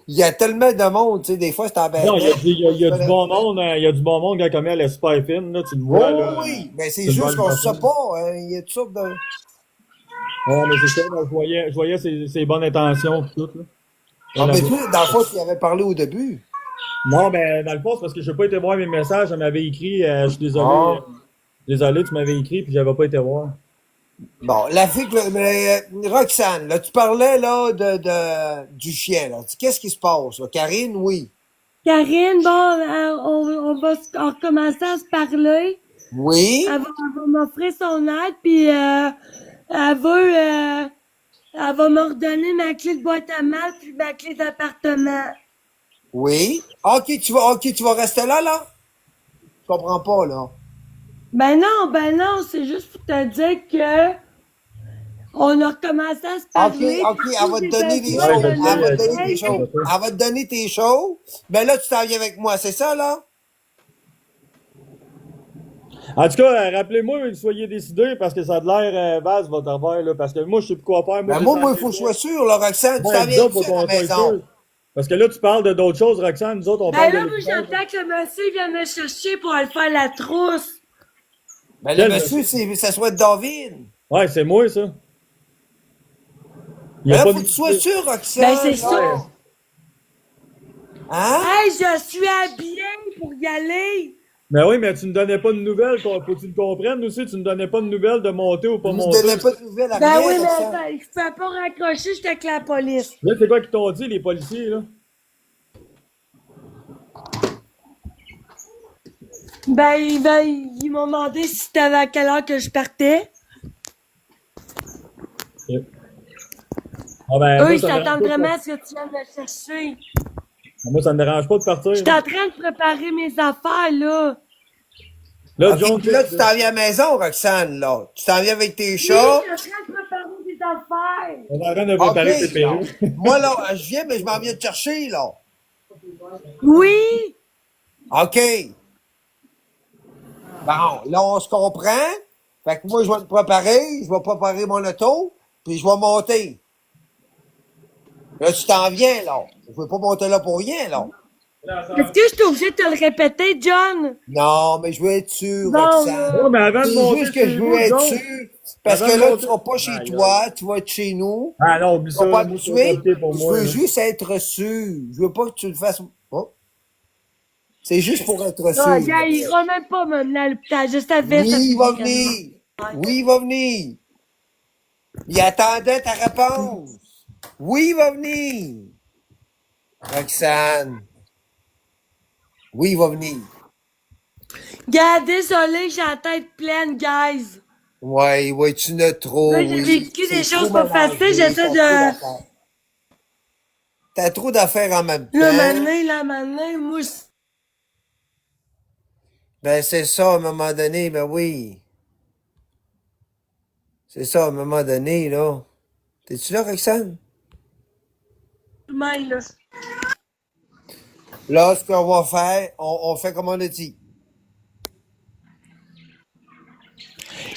il y a tellement de monde, tu sais, des fois, c'est Non, embêtant. il y a du bon monde, hein, il y a du bon monde quand elle est super fine, là, tu le vois, Oh là. oui, mais c'est C'est une juste bonne qu'on se sait personne. pas, hein. Il y a toutes sortes de... Ouais, mais c'est ça, là, je voyais ses bonnes intentions, pis tout, là. Ah, Elle mais avait- toi, dans le fond, tu y avais parlé au début. Non, ben, dans le fond, c'est parce que je n'ai pas été voir mes messages, elle m'avait écrit, je suis désolé, Ah. désolé, tu m'avais écrit, puis j'avais pas été voir. Bon, la fille, Roxane, là, tu parlais, là, du chien, là. Qu'est-ce qui se passe, là? Karine, oui. Karine, bon, on va recommencer à se parler. Oui. Elle va m'offrir son aide, puis elle va me redonner ma clé de boîte à mal, puis ma clé d'appartement. Oui. OK, tu vas rester là, là? Je comprends pas, là. Ben non, c'est juste pour te dire que on a recommencé à se OK, parler. OK, puis elle va te j'ai donner des besoin Ouais, choses. je de le Elle va te sais, donner des l'oseille. choses. Elle va te donner tes choses. Ben là, tu t'en viens avec moi, c'est ça, là? En tout cas, rappelez-moi que soyez décidés, parce que ça a de l'air vaste, votre affaire, là, parce que moi, je sais plus quoi faire, moi, Ben j'ai moi, il senti faut que je ça. sois sûr, là, Roxane. Tu Ouais, t'en nous viens autres, faut ici à qu'on la soit maison. sûr. Parce que là, tu parles de d'autres choses, Roxane, nous autres, on Ben parle de là, moi, l'hôpital. j'attends que le monsieur vienne me chercher pour aller faire la trousse. Ben le Quel monsieur, ça soit David. Ouais, c'est moi, ça. Il y Ben a là, pas faut de... que tu sois sûr, Roxane. Ben c'est là. ça. Hein? Hey, je suis habillée pour y aller. Mais oui, mais tu ne donnais pas de nouvelles, faut que tu le comprennes aussi, tu ne donnais pas de nouvelles de monter ou pas Tu ne monter. donnais pas de nouvelles à Ben rien, oui, mais Roxane. je peux pas raccrocher, j'étais avec la police. Là, c'est quoi qu'ils t'ont dit, les policiers, là? Ils m'ont demandé si c'était à quelle heure que je partais. Ok. Ah ben, Eux, moi, ils ça me dérange s'attendent pas vraiment à ce que tu viennes me chercher. moi, ça me dérange pas de partir. Je suis en train de préparer mes affaires, là. Là, OK, John, puis là, tu t'en viens à la maison, Roxane, là. Tu t'en viens avec tes Oui, chats. je suis en train de préparer des affaires. on est en train de OK, préparer tes là. perruques. Moi, là, je viens, mais je m'en viens te chercher, là. Oui. OK. Bon, là, on se comprend. Fait que moi, je vais te préparer. Je vais préparer mon auto. Puis je vais monter. Là, tu t'en viens, là. Je veux pas monter là pour rien, là. Est-ce que je suis obligée de te le répéter, John? Non, mais je veux être sûr, Bon, Roxane. Non, mais avant de C'est monter juste que chez je veux vous, être John, sûr. Parce avant que de là, tu monter. seras pas chez Aïe, aïe. toi, tu vas être chez nous. Ah non, oublie Tu ça, seras pas là, moi, c'est habitué. compliqué pour Je moi, veux là. juste être sûr. Je veux pas que tu le fasses. Oh. C'est juste pour être ah, sûr. gars, il ira même pas m'emmener à l'hôpital. Je savais ça Oui, il va finirait de même. venir. Oui, il va venir. Il attendait ta réponse. Oui, il va venir. Roxane. Oui, il va venir. Gars, désolé, j'ai la tête pleine, guys. Ouais, ouais, tu n'as trop, Là, j'ai oui. vécu des C'est trop choses pas faciles. mélangé. J'essaie T'as trop de. d'affaires. T'as trop d'affaires en même Là, temps. maintenant, moi, Ben, c'est ça, à un moment donné, ben oui. C'est ça, à un moment donné, là. T'es-tu là, Roxane? là. Là, ce qu'on va faire, on fait comme on a dit.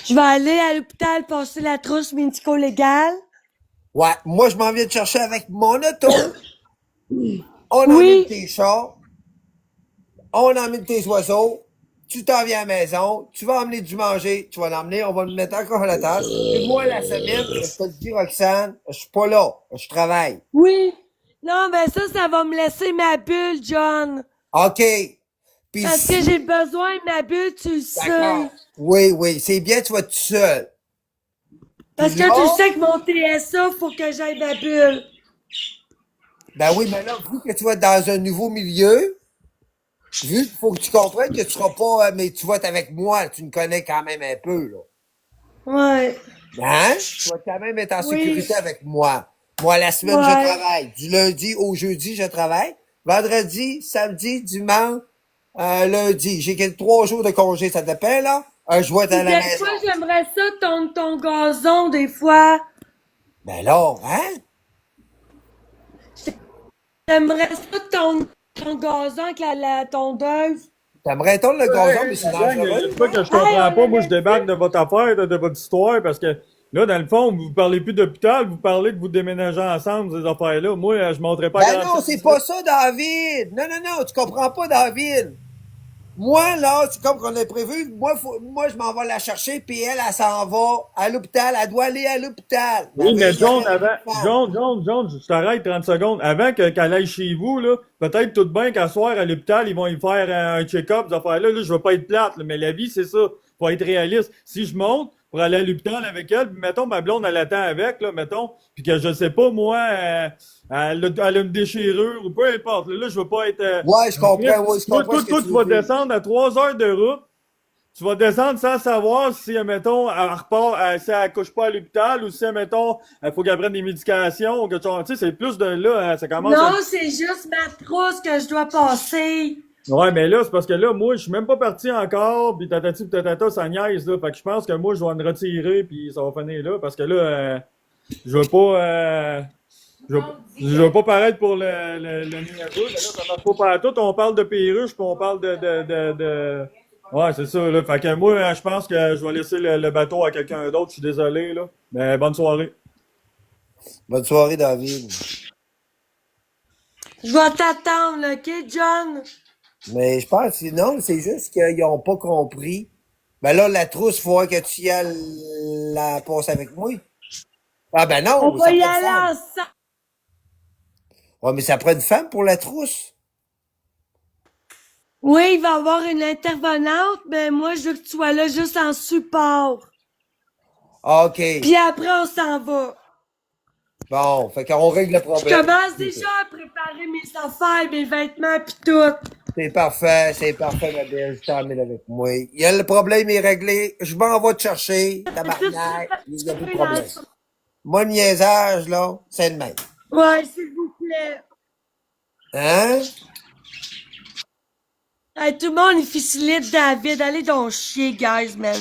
Je vais aller à l'hôpital passer la trousse médico-légale. Ouais, moi, je m'en viens te chercher avec mon auto. On emmène Oui. tes chats. On emmène tes oiseaux. Tu t'en viens à la maison. Tu vas emmener du manger. Tu vas l'emmener. On va le mettre encore à la tâche. Et moi, la semaine, je te le dis, Roxane, je suis pas là. Je travaille. Oui. Non, ben ça va me laisser ma bulle, John. OK. Puis Parce que si... j'ai besoin de ma bulle, tu le sais. D'accord. Oui, oui. C'est bien, tu vas tout seul. Parce Puis que tu là, sais que mon TSA, faut que j'aille ma bulle. ben oui, mais là, vu que tu vas être dans un nouveau milieu, vu qu'il faut que tu comprennes que tu seras pas, mais tu vas être avec moi, tu me connais quand même un peu, là. Ouais. Hein? Tu vas quand même être en Oui. sécurité avec moi. Moi, la semaine, je Ouais. travaille. Du lundi au jeudi, je travaille. Vendredi, samedi, dimanche, lundi. J'ai quelques 3 jours de congé, ça te dépend, là? Je vais être à Puis la des maison. fois, j'aimerais ça ton gazon, des fois. Ben là, hein? J'aimerais ça ton gazon avec la tondeuse. T'aimerais tondre le gazon, mais c'est La gang, dangereux, c'est pas que je Hey, comprends on pas. Moi, je avait débarque de votre affaire, de votre histoire, parce que là, dans le fond, vous parlez plus d'hôpital, vous parlez de vous déménager ensemble, ces affaires-là. Moi, je montrais pas Ben grand non, chose. c'est pas ça, David! Non, non, non, tu comprends pas, David! Moi, là, c'est comme qu'on a prévu. Moi, je m'en vais la chercher, puis elle s'en va à l'hôpital. Elle doit aller à l'hôpital. Oui, mais Marie, John, avec avant, une femme. John, je t'arrête 30 secondes. Avant qu'elle aille chez vous, là, peut-être tout de bien qu'à soir à l'hôpital, ils vont y faire un check-up, ces affaires-là. Là, je veux pas être plate, là, mais la vie, c'est ça. Faut être réaliste. Si je monte pour aller à l'hôpital avec elle, puis mettons, ma blonde, elle attend avec, là, mettons, puis que je sais pas, moi, elle a une déchirure, ou peu importe. Là, je veux pas être, Ouais, je comprends, oui, je toi, comprends toi, ce que toi, tu tu veux vas dire. descendre à 3 heures de route. Tu vas descendre sans savoir si, mettons, elle repart, si elle couche pas à l'hôpital ou si, mettons, il faut qu'elle prenne des médications ou que tu sais, c'est plus de là, ça commence à... Non, c'est juste ma trousse que je dois passer. Ouais, mais là, c'est parce que là, moi, je suis même pas parti encore, pis tatati pis tatata, ça niaise, là. Fait que je pense que moi, je vais me retirer puis ça va finir là, parce que là, je veux pas, je veux pas paraître pour le niaiseux, mais là, ça marche pas partout. On parle de perruche puis on parle de... Ouais, c'est ça, là. Fait que moi, je pense que je vais laisser le bateau à quelqu'un d'autre. Je suis désolé, là. Mais bonne soirée. Bonne soirée, David. Je vais t'attendre, OK, John? Mais je pense que non, c'est juste qu'ils ont pas compris. Ben là, la trousse, faut que tu y ailles la passer avec moi. Ah ben On non, va ça y prend une aller femme. ensemble. Ouais, mais ça prend une femme pour la trousse. Oui, il va y avoir une intervenante, mais moi, je veux que tu sois là juste en support. Ah, OK. Puis après, on s'en va. Bon, fait qu'on règle le Je problème. commence déjà à préparer mes affaires, mes vêtements, pis tout. C'est parfait, ma belle. Je t'emmène avec moi. Il y a le problème est réglé. Je m'en vais te chercher, tabarnak. Il n'y a plus de problème. Moi, le niaisage, là, c'est le même. Ouais, s'il vous plaît. Hein? Hey, tout le monde est facilite, David. Allez donc chier, guys, man.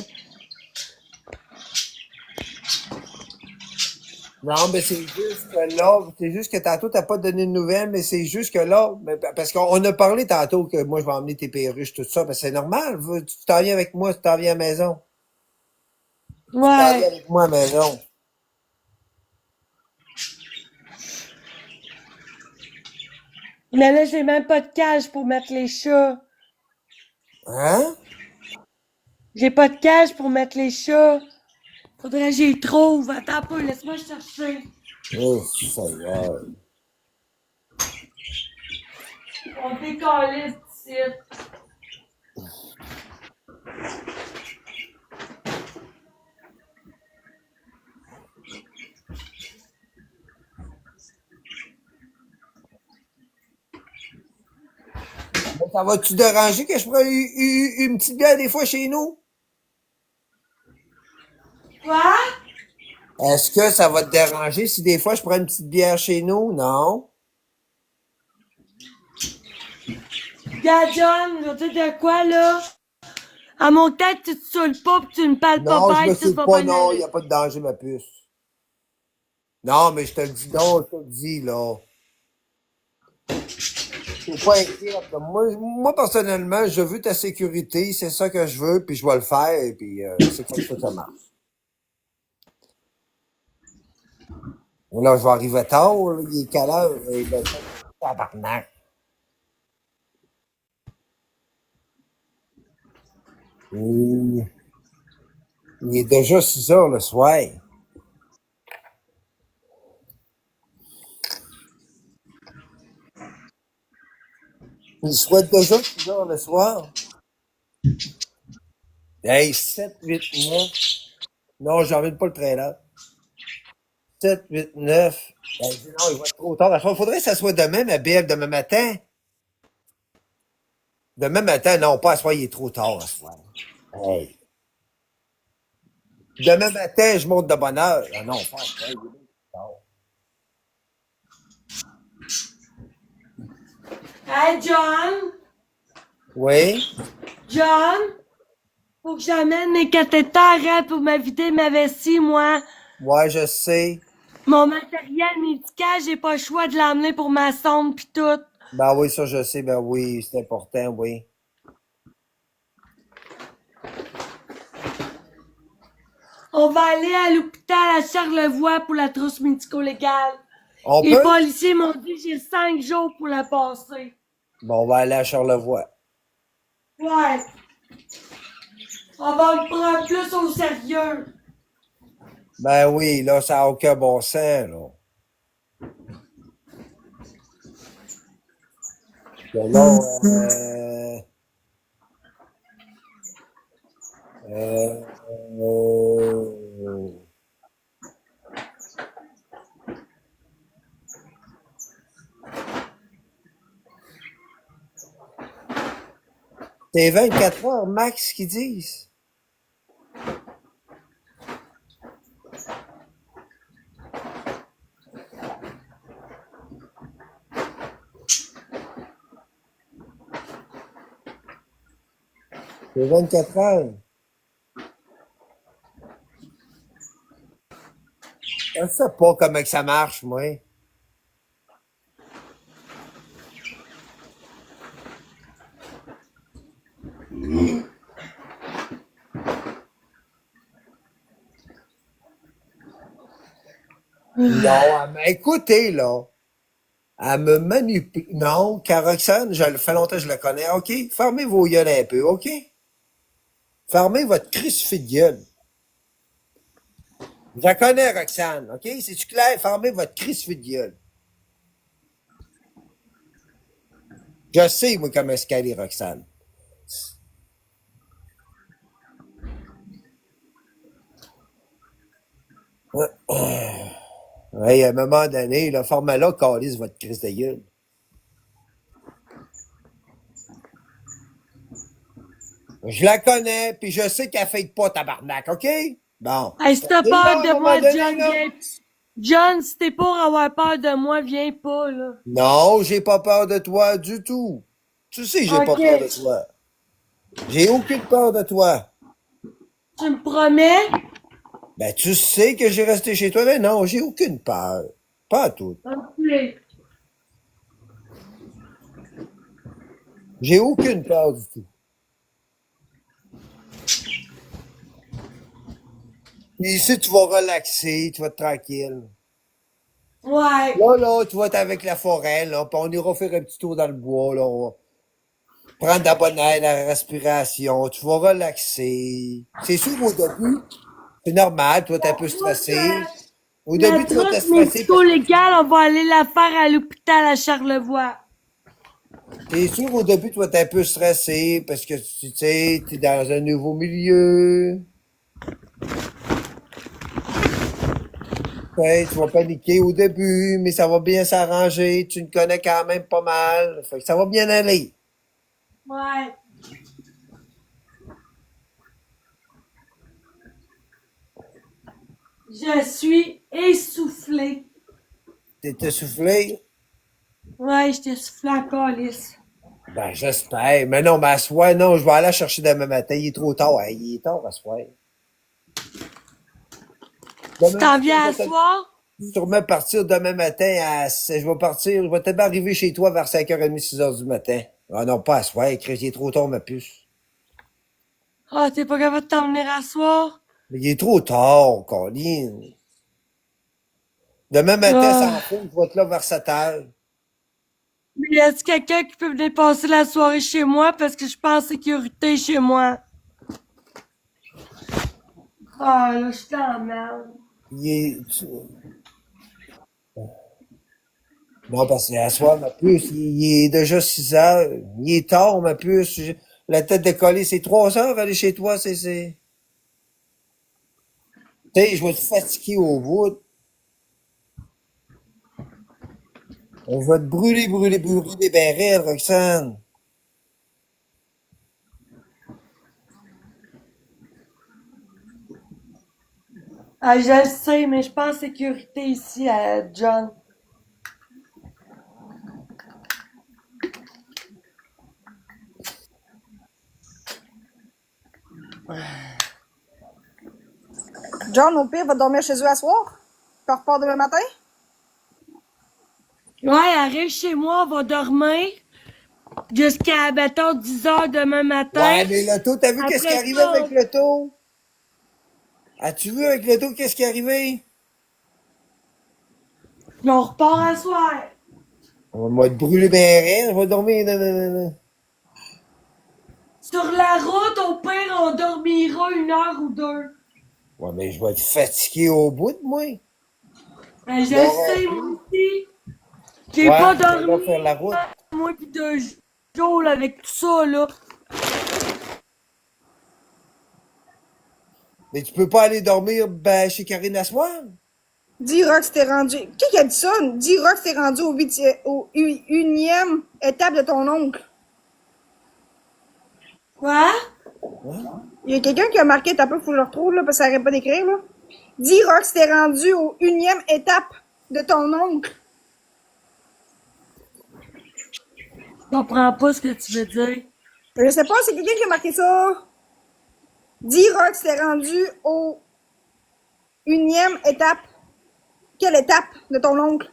Non, mais c'est juste que là, c'est juste que tantôt, t'as pas donné de nouvelles, mais c'est juste que là, parce qu'on a parlé tantôt que moi, je vais emmener tes perruches, tout ça, ben c'est normal. Tu t'en viens avec moi, tu t'en viens à la maison. Tu t'en viens Ouais. avec moi à la maison. Mais là, j'ai même pas de cage pour mettre les chats. Hein? J'ai pas de cage pour mettre les chats. Faudrait que j'y trouve. Attends un peu, laisse-moi chercher. Oh, Seigneur. On décalisse d'ici. Mais ça va-tu déranger que je prenne une petite bière des fois chez nous? Quoi? Est-ce que ça va te déranger si des fois je prends une petite bière chez nous? Non? Regarde, John, je vais te dire de quoi, là? À mon tête, tu te saoules pas pis tu me parles pas Non, je me bête, tout saoule va pas, bien non, il aller. n'y a pas de danger, ma puce. Non, mais je te le dis, non, je te le dis, là. Faut pas inquiète. Là. Moi, personnellement, je veux ta sécurité, c'est ça que je veux, puis je vais le faire, et puis c'est comme ça que ça marche. Là, je vais arriver tard, là, il est quelle heure? Il est tabarnak. Il, il est déjà 6 heures le soir. Il souhaite déjà 6 heures le soir. Hey, 7, 8, 9. Non, j'emmène pas le trailer. 7, 8, 9. Ben, je dis non, il va être trop tard. Il faudrait que ça soit demain, ma belle, demain matin. Demain matin, non, pas à soir, il est trop tard à soir. Hey. Demain matin, je monte de bonne heure. Ah non, pas à soir, il est trop tard. Hey, John! Oui? John! Faut que j'amène mes cathéters pour me vider ma vessie, moi. Ouais, je sais. Mon matériel médical, j'ai pas le choix de l'amener pour ma sonde pis tout. Ben oui, ça, je sais. Ben oui, c'est important, oui. On va aller à l'hôpital à Charlevoix pour la trousse médico-légale. On Les peut? policiers m'ont dit que j'ai 5 jours pour la passer. Bon, on va aller à Charlevoix. Ouais. On va me prendre plus au sérieux. Ben oui, là, ça n'a aucun bon sens, là. Que là, euh, euh, c'est 24 heures max qu'ils disent. C'est 24 heures. Je sais pas comment que ça marche, moi. Non, mais écoutez, là. Elle me manipule. Non, car Roxane, fait longtemps que je la connais. OK? Fermez vos gueules un peu, OK? Fermez votre crucifix de gueule. Je la connais, Roxane, OK? C'est-tu clair? Fermez votre crucifix de gueule. Je sais, moi, comment est-ce qu'elle est, Roxane. Hey, à un moment donné, là, fermez-la, calisse votre crise de gueule. Je la connais, puis je sais qu'elle fait pas tabarnak, OK? Bon. Hey, si t'as Et là, peur à un de moment moi, donné, John, là, viens. John, si t'es pour avoir peur de moi, viens pas, là. non, j'ai pas peur de toi du tout. Tu sais, j'ai pas peur de OK. toi. J'ai aucune peur de toi. Tu me promets? Ben, tu sais que j'ai resté chez toi, mais non, j'ai aucune peur. Pas à tout. OK. J'ai aucune peur du tout. Puis ici, tu vas relaxer, tu vas être tranquille. Ouais. Là, tu vas être avec la forêt, là, puis on ira faire un petit tour dans le bois, là. On va prendre de la bonne air, la respiration, tu vas relaxer. C'est sûr, au début, c'est normal, toi, t'es un peu stressé. Au La début, tu vas te trousse stresser parce que médico-légale, on va aller la faire à l'hôpital à Charlevoix. c'est sûr, au début, tu vas être un peu stressé parce que tu sais, t'es dans un nouveau milieu. Ouais, tu vas paniquer au début, mais ça va bien s'arranger. Tu me connais quand même pas mal. Fait que ça va bien aller. Ouais. Je suis essoufflée. T'es essoufflé? Ouais, j'étais essoufflée en calice. Ben, j'espère. Mais non, mais à soir, non, je vais aller la chercher demain matin. Il est trop tard. Hey, il est tard à soir. Tu Demain t'en matin, viens à soir? je vais sûrement partir demain matin je vais peut-être arriver chez toi vers 5h30, 6h du matin. Ah non, pas à soir. Chris, il est trop tard, ma puce. Ah, t'es pas capable de t'en venir à soir? Mais il est trop tard, Colin. Demain matin, Ah. sans fou, je vais être là vers 7h. Mais y a-t-il quelqu'un qui peut venir passer la soirée chez moi parce que je suis pas en sécurité chez moi? Ah, là, je suis en merde. Il est, non, parce que à soir, ma puce, il est déjà 6h. Il est tard, ma puce. La tête décollée, c'est 3h aller chez toi, tu sais, je vais te fatiguer au bout. Je vais te brûler, ben raide, Roxane. Ah, je le sais, mais je suis pas en sécurité ici à John. John, au pire, va dormir chez eux à soir. Puis on repart demain matin. Ouais, arrive chez moi, on va dormir jusqu'à, mettons, 10 heures demain matin. Ouais, mais l'auto, t'as vu qu'est-ce qui est Après arrivé ça, avec l'auto? As-tu vu avec l'auto qu'est-ce qui est arrivé? on repart à soir. On va te brûler ben raide, on va dormir. Non. Sur la route, au pire, on dormira 1 heure ou 2. Ouais, mais je vais te fatiguer au bout de moi. Ben, je le Dors sais, moi plus. aussi. J'ai Ouais, pas on va dormi, faire la route. moi, pis 2 jours, là, avec tout ça, là. Mais tu peux pas aller dormir ben, chez Karine à soir? Dis Rox, t'es rendu. Qui a dit ça? Dis Rox, t'es rendu au unième étape de ton oncle. Quoi? Il y a quelqu'un qui a marqué, t'as peu, faut que je le retrouve, là, parce que ça arrête pas d'écrire, là. Dis Rox, t'es rendu au unième étape de ton oncle. Je comprends pas ce que tu veux dire. Je sais pas, c'est quelqu'un qui a marqué ça. Dis Rox, t'es rendu au unième étape. Quelle étape de ton oncle?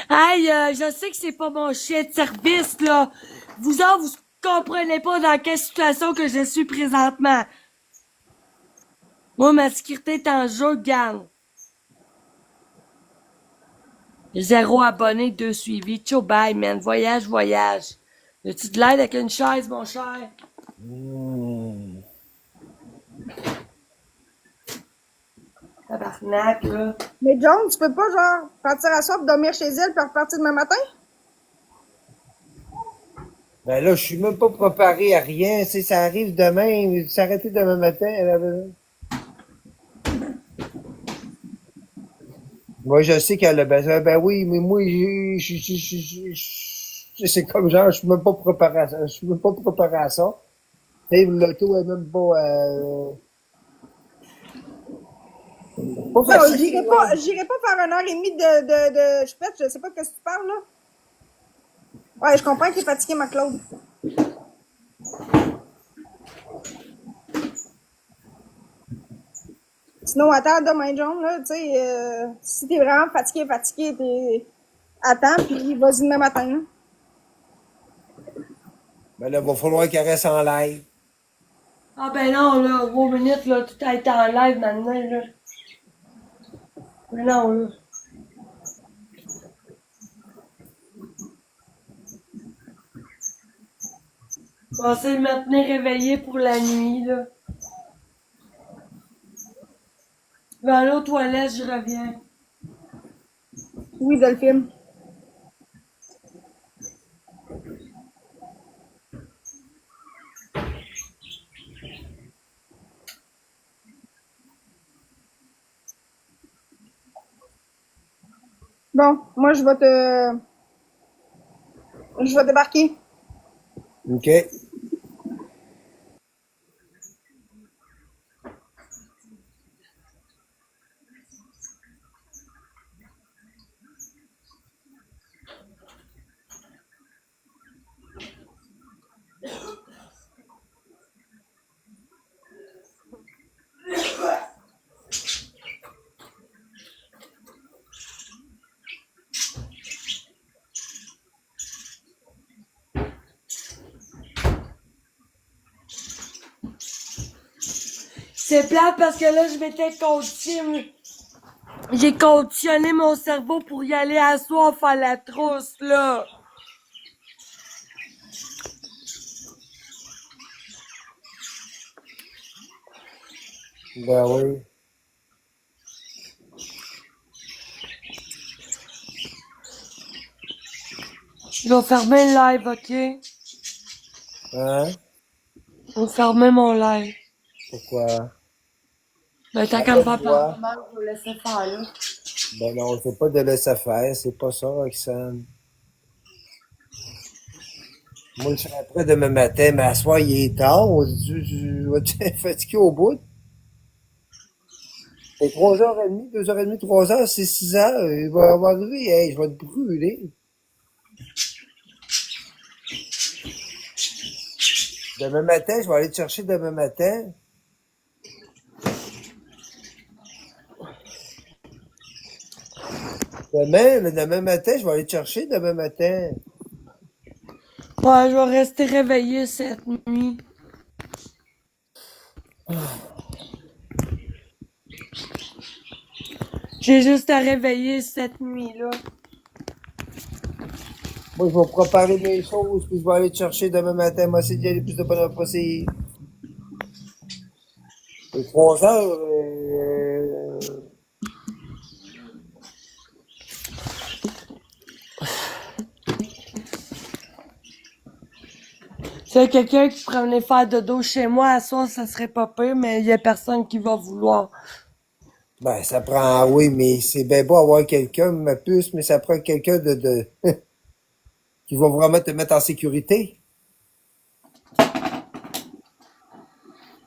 Hey, je sais que c'est pas mon chien de service, là. Vous autres, vous comprenez pas dans quelle situation que je suis présentement. Moi, ma sécurité est en jeu, gang. 0 abonnés, 2 suivis. Ciao, bye, man. Voyage. As-tu de l'aide avec une chaise, mon cher? Tabarnak, là. Mais John, tu peux pas, genre, partir à soir, dormir chez elle, puis repartir demain matin? Ben là, je suis même pas préparé à rien. Tu sais, ça arrive demain. S'arrêter demain matin. Moi, je sais qu'elle a besoin. Ben oui, mais moi, c'est comme genre, je suis même pas préparé à ça. Je suis même pas préparé à ça. Tu sais, l'auto est même pas Non, facile. j'irai pas faire 1 heure et demie de chupette, je sais pas de ce que tu parles, là. Ouais, je comprends que t'es fatigué, ma Claude. Sinon, attends demain, John, là, tu sais, si t'es vraiment fatigué, attends, puis vas-y demain matin. Là. Ben là, il va falloir qu'elle reste en live. Ah ben non, là, vos minutes, là, tout a été en live maintenant, là. Mais non, là. Je vais essayer de me tenir réveillé pour la nuit, là. Je vais aller aux toilettes, je reviens. Oui, Delphine. Bon, moi, je vais débarquer. OK. C'est plate parce que là, je m'étais conditionné. J'ai conditionné mon cerveau pour y aller à soir faire la trousse, là. Ben oui. Je vais fermer le live, ok? Hein? Je vais fermer mon live. Pourquoi? Ben, tant qu'à me faire Pourquoi? parler mal, je vais laisser faire, là. Ben non, c'est pas de laisser faire, c'est pas ça, Roxane. Moi, je serais prêt demain matin, mais à soir, il est tard. Je vais être fatigué au bout. C'est 3h30, 2h30, 3h, c'est 6h. Il va arriver, hey, je vais te brûler. Demain matin, je vais aller te chercher demain matin. Demain matin, je vais aller te chercher demain matin. Ouais, je vais rester réveillé cette nuit. J'ai juste à réveiller cette nuit-là. Moi, je vais préparer mes choses, puis je vais aller te chercher demain matin. Moi, c'est d'y aller le plus de bonheur possible. Et 3h, S'il y a quelqu'un qui pourrait venir faire dodo chez moi à soir, ça serait pas pire, mais il y a personne qui va vouloir. ben, ça prend, oui, mais c'est bien beau avoir quelqu'un, ma puce, mais ça prend quelqu'un qui va vraiment te mettre en sécurité.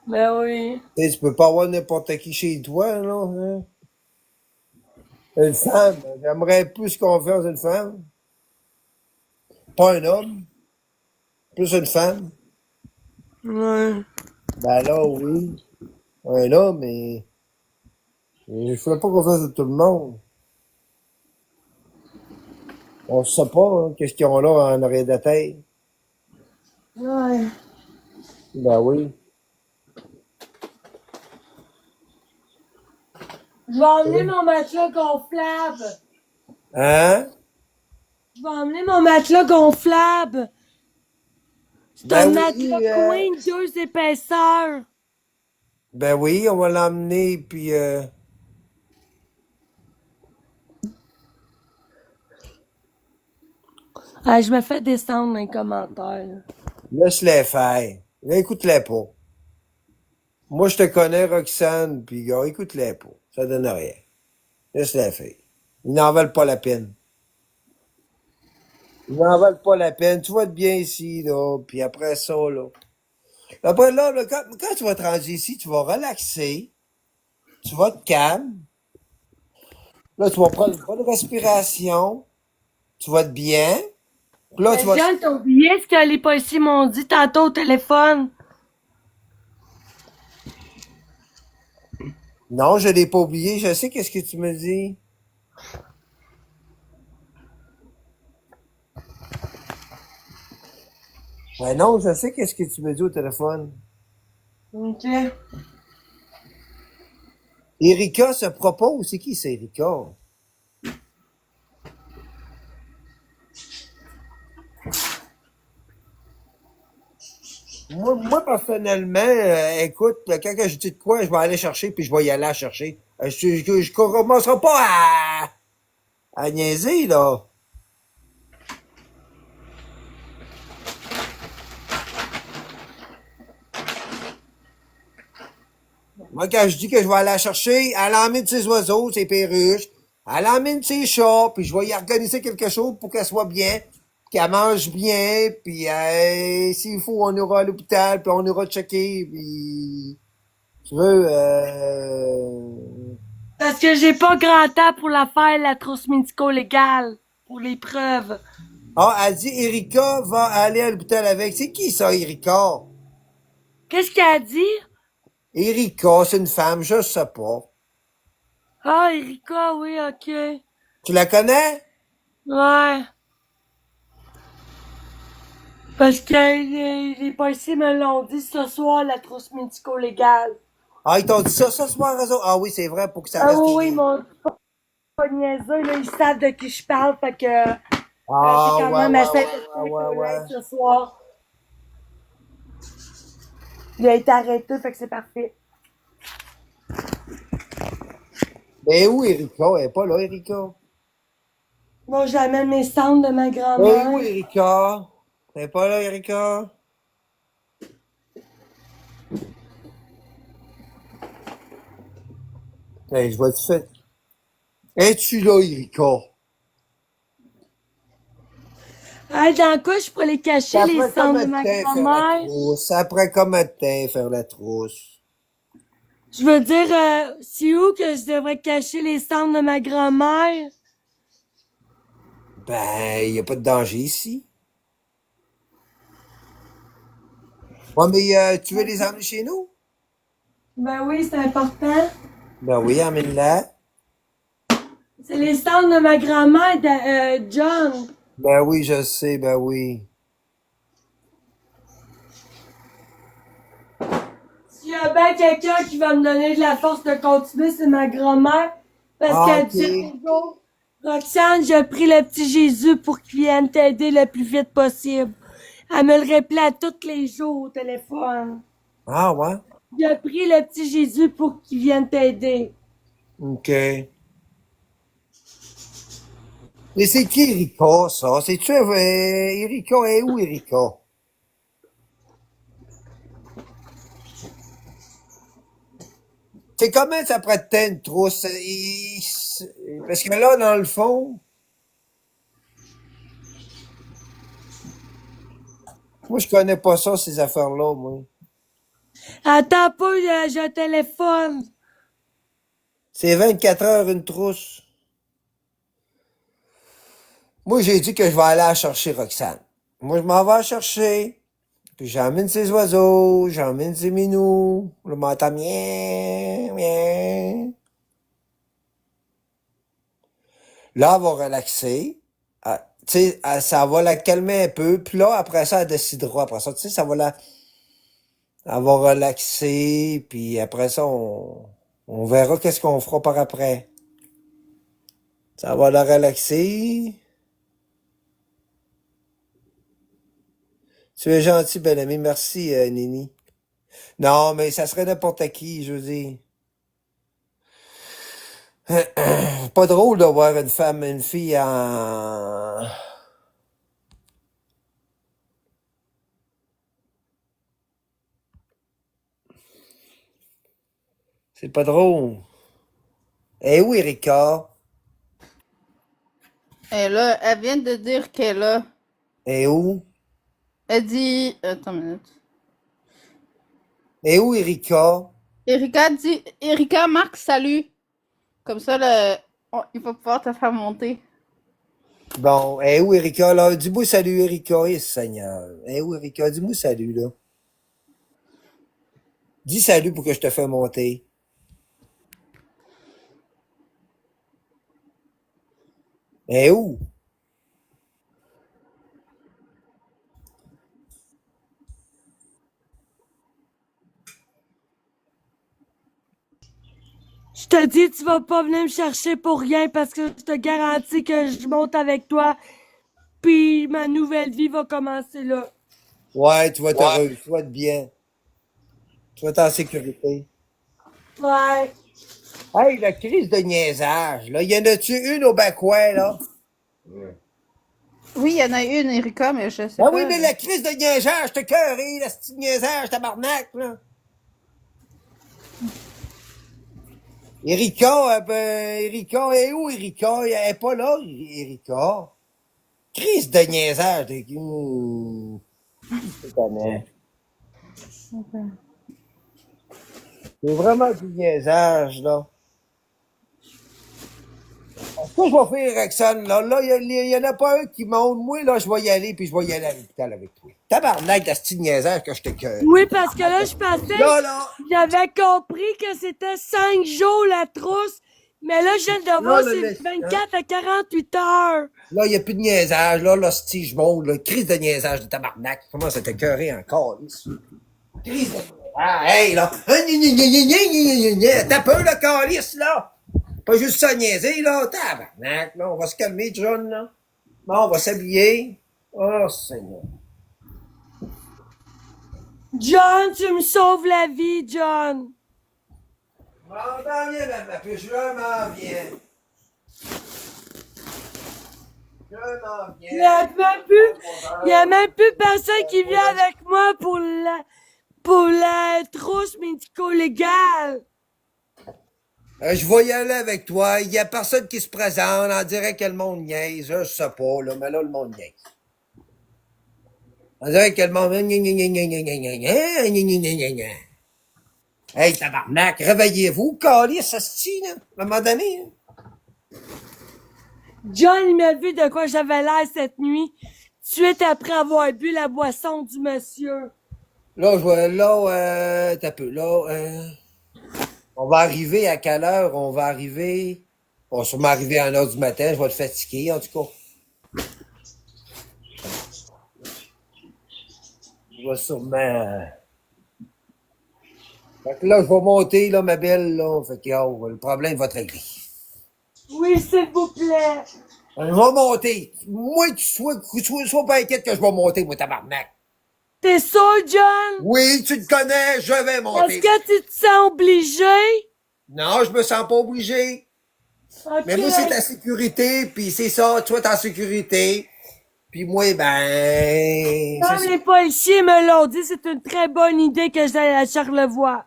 Ben oui. Tu sais, tu peux pas avoir n'importe qui chez toi, là, hein. Une femme, j'aimerais plus confiance une femme. Pas un homme, plus une femme. Ouais. Ben là, oui, un homme, mais je ferais pas confiance à tout le monde. On sait pas, hein, qu'est-ce qu'ils ont là en arrière de la tête. Ouais. Ben oui. Je vais emmener mon matelas gonflable. Hein? Je vais emmener mon matelas gonflable. C'est un Ben matelas oui, Queen 2 épaisseurs. ben oui, on va l'emmener, puis Ah, je me fais descendre dans les commentaires. laisse-les faire. Là, écoute-les pas. Moi, je te connais, Roxane, puis gars, écoute-les pas. Ça donne rien. Laisse-les faire. Ils n'en valent pas la peine. Ils n'en valent pas la peine. Tu vas être bien ici, là, puis après ça, là. Après, là, quand tu vas te rendre ici, tu vas relaxer, tu vas te calme. Là, tu vas prendre une bonne respiration, tu vas être bien. Puis là, tu vas... Jeanne, t'as oublié ce que les policiers m'ont dit tantôt au téléphone? Non, je l'ai pas oublié. Je sais qu'est-ce que tu me dis. Ben non, je sais qu'est-ce que tu me dis au téléphone. OK. Erika se propose. C'est qui, c'est Erika? Moi personnellement, écoute, quand je dis de quoi, je vais aller chercher, puis je vais y aller à chercher. Je commencerai pas à niaiser, là. Moi, quand je dis que je vais aller la chercher, elle emmène ses oiseaux, ses perruches, elle emmène ses chats, puis je vais y organiser quelque chose pour qu'elle soit bien, qu'elle mange bien, puis s'il faut, on ira à l'hôpital, puis on ira checker, puis tu veux, Parce que j'ai pas grand temps pour la faire, la trousse médico-légale. Pour les preuves. Ah, elle dit Erika va aller à l'hôpital avec. C'est qui ça, Erika? Qu'est-ce qu'elle a dit? Erika, c'est une femme, je sais pas. Ah, Erika, oui, OK. Tu la connais? Ouais. Parce que les policiers me l'ont dit ce soir, la trousse médico-légale. Ah, ils t'ont dit ça ce soir, eux autres? Ah oui, c'est vrai, pour que ça Ah reste. oui, oui, mon pas niaiseux, là, ils savent de qui je parle, fait que j'ai Ah, quand ouais, même ouais, assez ouais, de ouais, trucs ouais, au ouais. linge ce soir. Il a été arrêté, fait que c'est parfait. Mais où, Erika? Elle est pas là, Erika. Moi, j'amène mes cendres de ma Mais où, grand-mère. Erika? Elle est pas là, Erika? Hey, je vois tout fait. Es-tu là, Erika? Ah, dans quoi je pourrais les cacher, Ça les prend cendres combien de de ma temps faire la grand-mère? trousse? Ça prend combien de temps faire la trousse? Je veux dire, c'est où que je devrais cacher les cendres de ma grand-mère? Ben, y a pas de danger ici. Ouais, mais tu veux les emmener chez nous? Ben oui, c'est important. Ben oui, emmène-la. C'est les cendres de ma grand-mère, John. Ben oui, je sais, ben oui. S'il y a bien quelqu'un qui va me donner de la force de continuer, c'est ma grand-mère. Parce Ah, qu'elle ok. dit toujours, Roxane, j'ai pris le petit Jésus pour qu'il vienne t'aider le plus vite possible. Elle me le répète tous les jours au téléphone. Ah, ouais? J'ai pris le petit Jésus pour qu'il vienne t'aider. Ok. Mais c'est qui Erika, ça? C'est-tu, Erika est où, Erika? C'est comment ça prend de temps, une trousse? Parce que là, dans le fond, moi, je connais pas ça, ces affaires-là, moi. Attends pas, j'ai un téléphone. C'est 24 heures une trousse. Moi, j'ai dit que je vais aller la chercher, Roxane. Moi, je m'en vais la chercher. Puis j'emmène ses oiseaux, j'emmène ses minous. Le m'entend mien, mien. Là, elle va relaxer. Ah, tu sais, ça va la calmer un peu. Puis là, après ça, elle décidera. Après ça, tu sais, ça va la... Elle va relaxer. Puis après ça, on verra qu'est-ce qu'on fera par après. Ça va la relaxer. Tu es gentil, bel ami. Merci, Nini. Non, mais ça serait n'importe qui, je veux dire. Pas drôle de voir une femme, une fille en... C'est pas drôle. Eh oui, Erika? Et là, elle vient de dire qu'elle est là. Eh où? Elle dit. Attends une minute. Eh où, Erika? Erika dit. Erika, Marc, salut. Comme ça, il va pouvoir te faire monter. Bon, eh où, Erika, là? Dis-moi salut, Erika. Eh, Seigneur. Eh où, Erika? Dis-moi salut, là. Dis salut pour que je te fasse monter. Eh où? te dis, tu vas pas venir me chercher pour rien parce que je te garantis que je monte avec toi. Puis ma nouvelle vie va commencer là. Ouais, tu vas être heureux, tu vas être bien. Tu vas être en sécurité. Ouais. Hey, la crise de niaisage, là. Y en a-tu une au bac-coin, là? Oui, il y en a une, Erika, mais je sais Ah pas. oui, mais la crise de niaisage, t'es cœuré, la petite niaisage, tabarnak, là. Erika, Erika, est où, Erika? Elle est pas là, Erika. Crise de niaisage, c'est étonnant. C'est vraiment du niaisage, là. Ce que je vais faire, Roxane, là, il y en a pas un qui monte. Moi, là, je vais y aller, puis je vais y aller à l'hôpital avec toi. Tabarnak, la petite niaisage que je te cœur. Oui, parce que là, je pensais, Là, j'avais compris que c'était 5 jours la trousse, mais là, je viens de voir, là, c'est 24 à 48 heures. là, il n'y a plus de niaisage, là, si je monte, là, crise de niaisage de tabarnak. Comment ça t'écœuré encore, ici? Crise de niaisage. Hey, là. T'as peur, le calice, là? Pas juste ça niaiser, là. Tabarnak, là. On va se calmer, John, là. Bon, on va s'habiller. Oh, Seigneur. John, tu me sauves la vie, John. Bon, t'en viens, ma puce, je m'en viens. Je m'en Il y a viens. même plus personne qui vient avec moi pour la trousse médico-légale. Je vais y aller avec toi. Il y a personne qui se présente. On dirait que le monde niaise. Je sais pas, là, mais là, le monde niaise. On dirait que le monde... Hey, tabarnak, réveillez-vous, calice, asti, là, à un moment donné. Hein. John, il m'a vu de quoi j'avais l'air cette nuit, suite après avoir bu la boisson du monsieur. T'as peu, on va arriver à quelle heure? On va arriver... On va sûrement arriver à 1h du matin. Je vais te fatiguer, en tout cas. Je vais sûrement... Fait que là, je vais monter, là, ma belle, là. Fait que, oh, le problème va être réglé. Oui, s'il vous plaît. Je vais monter. Moi, tu sois pas inquiète que je vais monter, moi, tabarnak. T'es sûr, John? Oui, tu te connais, je vais Est-ce monter. que tu te sens obligé? Non, je me sens pas obligé. Ok. Mais moi, c'est ta sécurité, puis c'est ça, toi, t'es en sécurité. Puis moi, ben... Comme les policiers me l'ont dit, c'est une très bonne idée que j'aille à Charlevoix.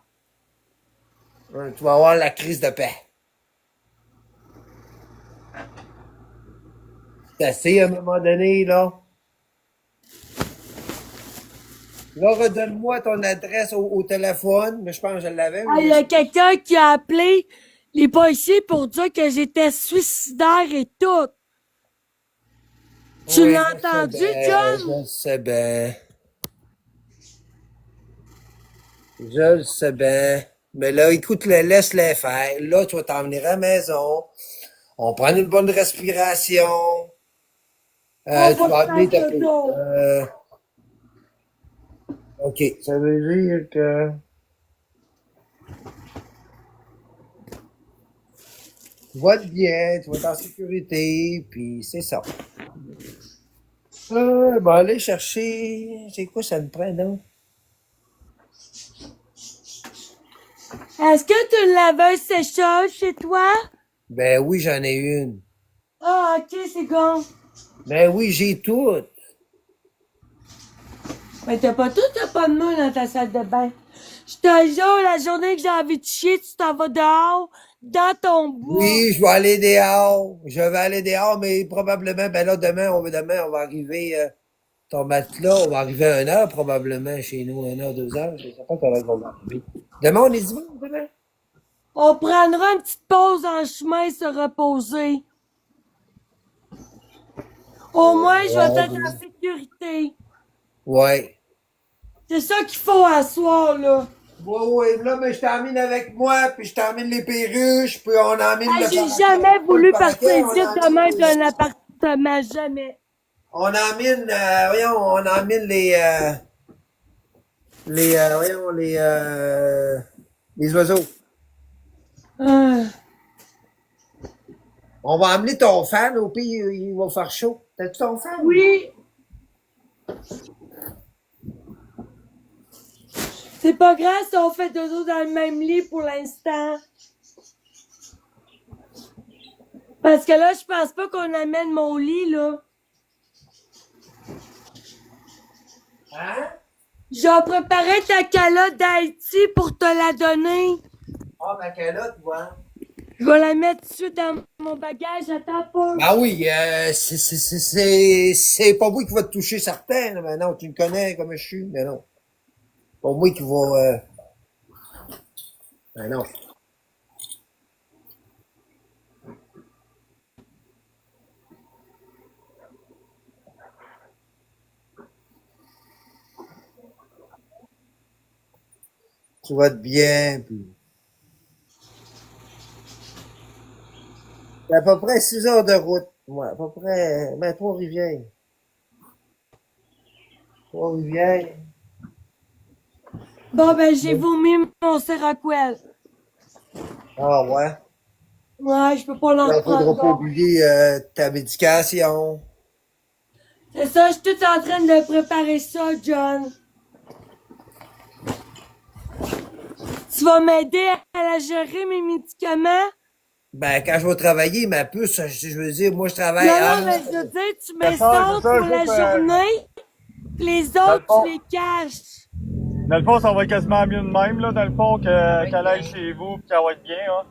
Tu vas avoir la crise de paix. C'est assez, à un moment donné, là. Là, redonne-moi ton adresse au téléphone. Mais je pense que je l'avais. Ah, il y a quelqu'un qui a appelé les policiers pour dire que j'étais suicidaire et tout. Tu Oui, l'as je sais entendu, bien, John? Je sais bien. Je le sais bien. Mais là, écoute, laisse-les faire. Là, tu vas t'en venir à la maison. On prend une bonne respiration. On Tu va vas amener ta... faire dodo. OK. Ça veut dire que... Tu vas être bien, tu vas être en sécurité, puis c'est ça. Bon, aller chercher... C'est quoi ça me prend, donc? Est-ce que tu as une laveuse sécheuse chez toi? Ben oui, j'en ai une. Ah, ok, c'est bon. Ben oui, j'ai tout. Mais t'as pas tout, t'as pas de moule dans ta salle de bain. Je te jure, la journée que j'ai envie de chier, tu t'en vas dehors, dans ton bois. Oui, je vais aller dehors. Je vais aller dehors, mais probablement, ben là, demain, on va arriver, ton matelas, on va arriver à 1h probablement chez nous, 1h, 2h. Je sais pas quand on va arriver. Demain, on est dimanche, demain? On prendra une petite pause en chemin, se reposer. Au moins, je vais être en sécurité. Ouais. C'est ça qu'il faut à soir, là. Ouais, là, mais je t'emmène avec moi, puis je t'emmène les perruches, puis on emmène Ah, le j'ai paraquet. jamais voulu Le paraquet, partir on ici emmène demain les- d'un appartement, jamais. On emmène, on emmène voyons, les oiseaux. Ah. On va emmener ton fan, au pire, il va faire chaud. T'as-tu ton fan? Oui, c'est pas grave si on fait dodo dans le même lit pour l'instant. Parce que là, je pense pas qu'on amène mon lit, là. Hein? Je vais préparer ta calotte d'Haïti pour te la donner. Ah, ma calotte, ouais. Je vais la mettre tout de suite dans mon bagage, attends pas. Ben oui, c'est pas moi qui va te toucher certain, là. Ben non, tu me connais comme je suis, mais non. Pas moi qui va, ben non. Tu vas être bien, puis. C'est à peu près 6 heures de route. Ouais, à peu près, ben, Trois-Rivières. Trois-Rivières. Bon, ben, j'ai vomi mon Seroquel. Ah, ouais. Ouais, je peux pas l'en Il faudra reprendre pas d'autres. oublier, ta médication. C'est ça, je suis tout en train de préparer ça, John. Tu vas m'aider à la gérer, mes médicaments? Ben, quand je vais travailler, ma puce, je veux dire, moi, je travaille, Non, non, mais je veux dire, tu C'est ça, m'installes pour la écoute, journée, puis les dans le autres, fond, tu les caches. dans le fond, ça va être quasiment mieux de même, là, dans le fond, qu'elle aille chez vous, puis qu'elle va être bien, hein.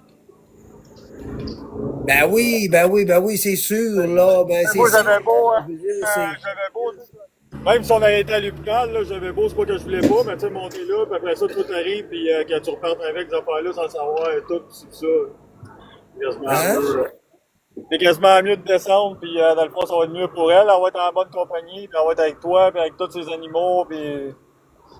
ben oui, c'est sûr, là, ben, c'est Moi, sûr. j'avais beau, hein, Je veux dire, c'est, j'avais beau, même si on avait été à l'hôpital, là, j'avais beau, c'est pas que je voulais pas, mais tu sais, monter là, puis après ça, tout arrive, puis que tu repartes avec ces affaires-là sans le savoir et tout, pis c'est ça. C'est quasiment hein? mieux, là. C'est quasiment mieux de descendre, puis dans le fond, ça va être mieux pour elle. Elle va être en bonne compagnie, puis elle va être avec toi, puis avec tous ses animaux, puis...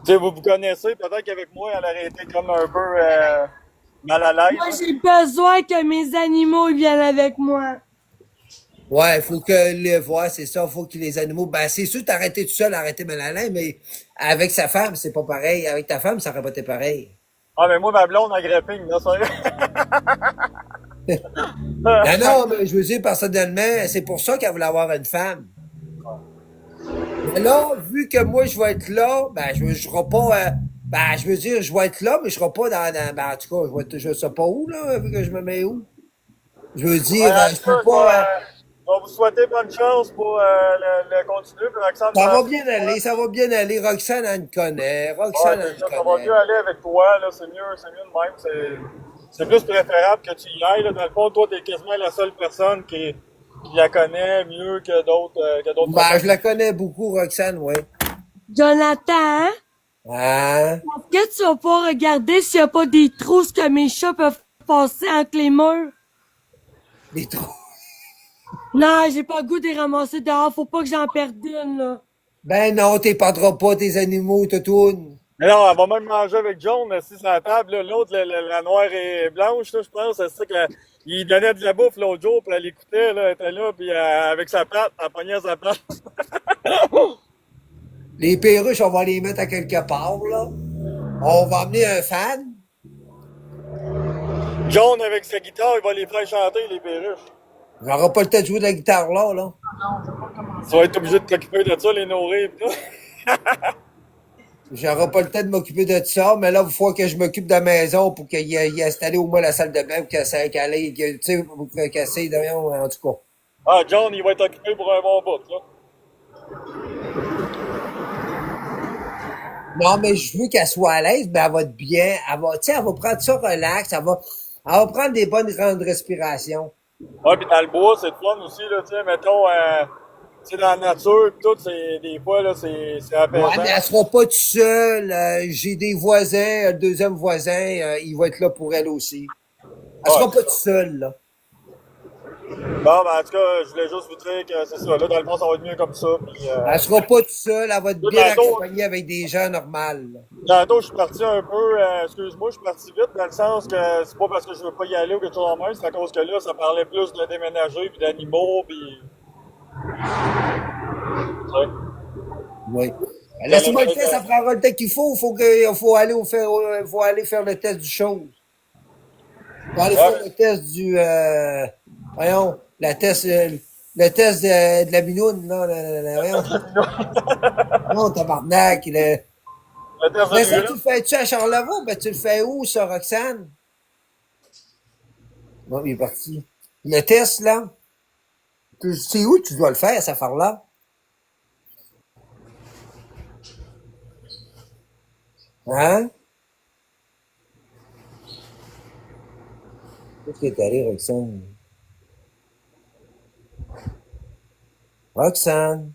Tu sais, vous vous connaissez, peut-être qu'avec moi, elle aurait été comme un peu mal à l'aise. Moi, j'ai besoin que mes animaux ils viennent avec moi. Ouais, faut que c'est ça, faut que les animaux, ben, c'est sûr, t'arrêter tout seul, arrêter Malalin, mais avec sa femme, c'est pas pareil. Avec ta femme, ça aurait pas été pareil. Ah, mais moi, ma blonde a gripping, là, ça... Non, non, mais je veux dire, personnellement, c'est pour ça qu'elle voulait avoir une femme. Mais là, vu que moi, je vais être là, ben, je serai pas, ben, je veux dire, je vais être là, mais je serai pas ben, en tout cas, je sais pas où, là, vu que je me mets où. Je veux Ouais, dire, en je tout peux cas, pas, je vais vous souhaiter bonne chance pour le continuer, puis Roxane, ça ça va bien aller, ça va bien aller. Roxane, elle me connaît. ouais, Roxane, elle déjà, me ça va connaît. mieux aller avec toi, là, c'est mieux de même, c'est plus préférable que tu y ailles, là. Dans le fond, toi, t'es quasiment la seule personne qui la connaît mieux que d'autres Ben, personnes. je la connais beaucoup, Roxane, oui. Jonathan, Hein? est-ce que tu vas pas regarder s'il y a pas des trous que mes chats peuvent passer entre les murs? Les trous. Non, j'ai pas le goût de les ramasser dehors. Faut pas que j'en perde une, là. Ben non, t'es perdras pas tes animaux, toutoune. Mais non, elle va même manger avec John, assis sur la table, là. L'autre, la noire et blanche, là, je pense, c'est ça il donnait de la bouffe l'autre jour, puis elle écoutait, là, elle était là, puis avec sa patte, elle pognait sa patte. Les perruches, on va les mettre à quelque part, là. On va emmener un fan. John, avec sa guitare, il va les faire chanter, les perruches. J'aurai pas le temps de jouer de la guitare là, là. Tu vas être obligé de t'occuper de ça, les nourrir, pis tout. J'aurai pas le temps de m'occuper de ça, mais là, il faut que je m'occupe de la maison pour qu'il y ait installé au moins la salle de bain, pour qu'elle aille, tu sais, pour qu'elle essaye de rien, en tout cas. Ah, John, il va être occupé pour un bon bout, là. Non, mais je veux qu'elle soit à l'aise, mais elle va être bien. Tu sais, elle va prendre ça relax, elle va prendre des bonnes grandes respirations. Ouais, pis dans le bois, c'est le fun aussi, là, tu sais, mettons, tu sais, dans la nature, pis tout, des fois, là, c'est Ouais, apaisant. mais elle sera pas toute seule. J'ai des voisins, le deuxième voisin, il va être là pour elle aussi. Elle Ouais, sera pas c'est toute ça. seule, là. Bon, ben, en tout cas, je voulais juste vous dire que c'est ça, là, dans le fond, ça va être mieux comme ça, pis Elle sera pas toute seule, elle va être là, bien tantôt, accompagnée avec des gens normaux, là. tantôt, je suis parti un peu, excuse-moi, je suis parti vite, dans le sens que c'est pas parce que je veux pas y aller ou quelque chose en même, c'est à cause que là, ça parlait plus de déménager, puis d'animaux, puis tu sais, Oui. j'allais Laisse-moi le peut-être, test, ça prendra le temps qu'il faut. Faut aller faire le test du chose. On va aller faire le test du, voyons, le test de la binoune, là, voyons. Non, tabarnak, Le test Mais de ça, tu l'urine. le fais-tu à Charlevoix? Ben, tu le fais où, ça, Roxane? Bon, il est parti. Le test, là, c'est où tu dois le faire, cette affaire-là? Hein? Qu'est-ce qui est allé, Roxane? Roxane?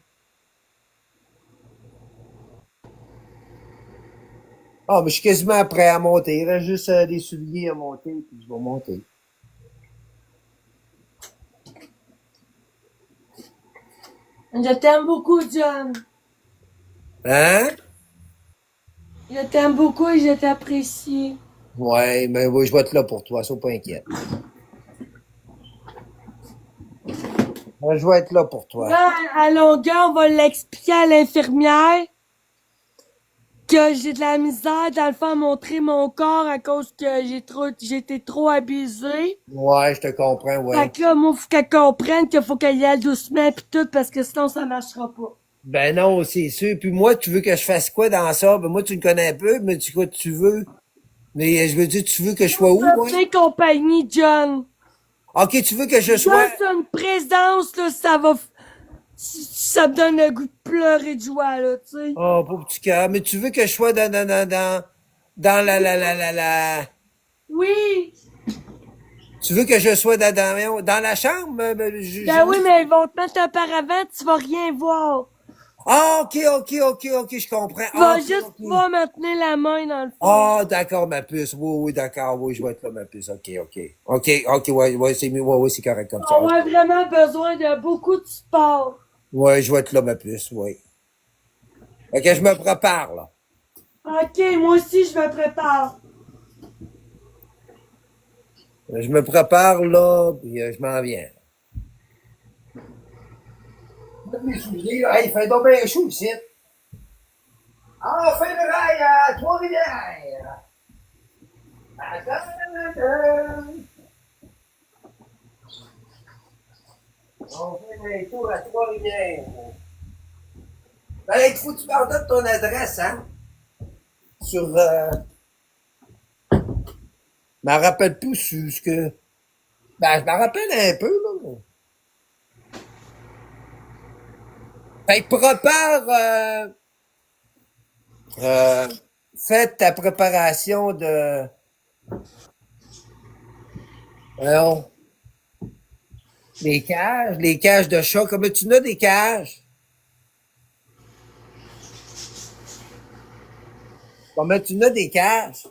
Ah, mais je suis quasiment prêt à monter. Il reste juste des souliers à monter, puis je vais monter. Je t'aime beaucoup, John. Hein? Je t'aime beaucoup et je t'apprécie. Ouais, mais oui, je vais être là pour toi, sois pas inquiète. Je vais être là pour toi. Là, à longueur, on va l'expliquer à l'infirmière que j'ai de la misère, dans le fond, à montrer mon corps à cause que j'ai été trop abusée. Ouais, je te comprends, Fait ouais. que là, moi, faut qu'elle comprenne qu'il faut qu'elle y aille doucement pis tout, parce que sinon, ça marchera pas. Ben non, c'est sûr. Puis moi, tu veux que je fasse quoi dans ça? Ben moi, tu me connais un peu, mais tu quoi tu veux? Mais je veux dire, tu veux que je sois où, moi? Tes compagnie, John. Ok, tu veux que je sois... Juste une présence, là, ça me donne le goût de pleurer de joie, là, tu sais. Oh, pauvre petit cœur. Mais tu veux que je sois dans la... Oui! Tu veux que je sois dans la chambre? Ben oui, mais ils vont te mettre un paravent, tu vas rien voir. Ah, ok, je comprends. Tu vas Ah, juste ok. pouvoir me tenir la main dans le fond. Ah, d'accord, ma puce. Oui, d'accord, oui, je vais être là, ma puce. Ok, ouais, c'est mieux, ouais, c'est correct comme ça. On a vraiment besoin de beaucoup de sport. Ouais, je vais être là, ma puce, oui. Ok, je me prépare, là. Ok, moi aussi, je me prépare. Je me prépare, là, puis je m'en viens. Mettre mes souliers, là. Hey, il fait donc bien chaud ici. Ah, on fait le rail à Trois-Rivières. On fait un tour à Trois-Rivières. Ben, il faut que tu m'en donnes ton adresse, hein? Sur, je m'en rappelle plus sur ce que... Ben, je m'en rappelle un peu, là. Fait que prépare, fais ta préparation de... Non. Les cages de chat. Comment tu n'as des cages? Comment tu n'as des cages?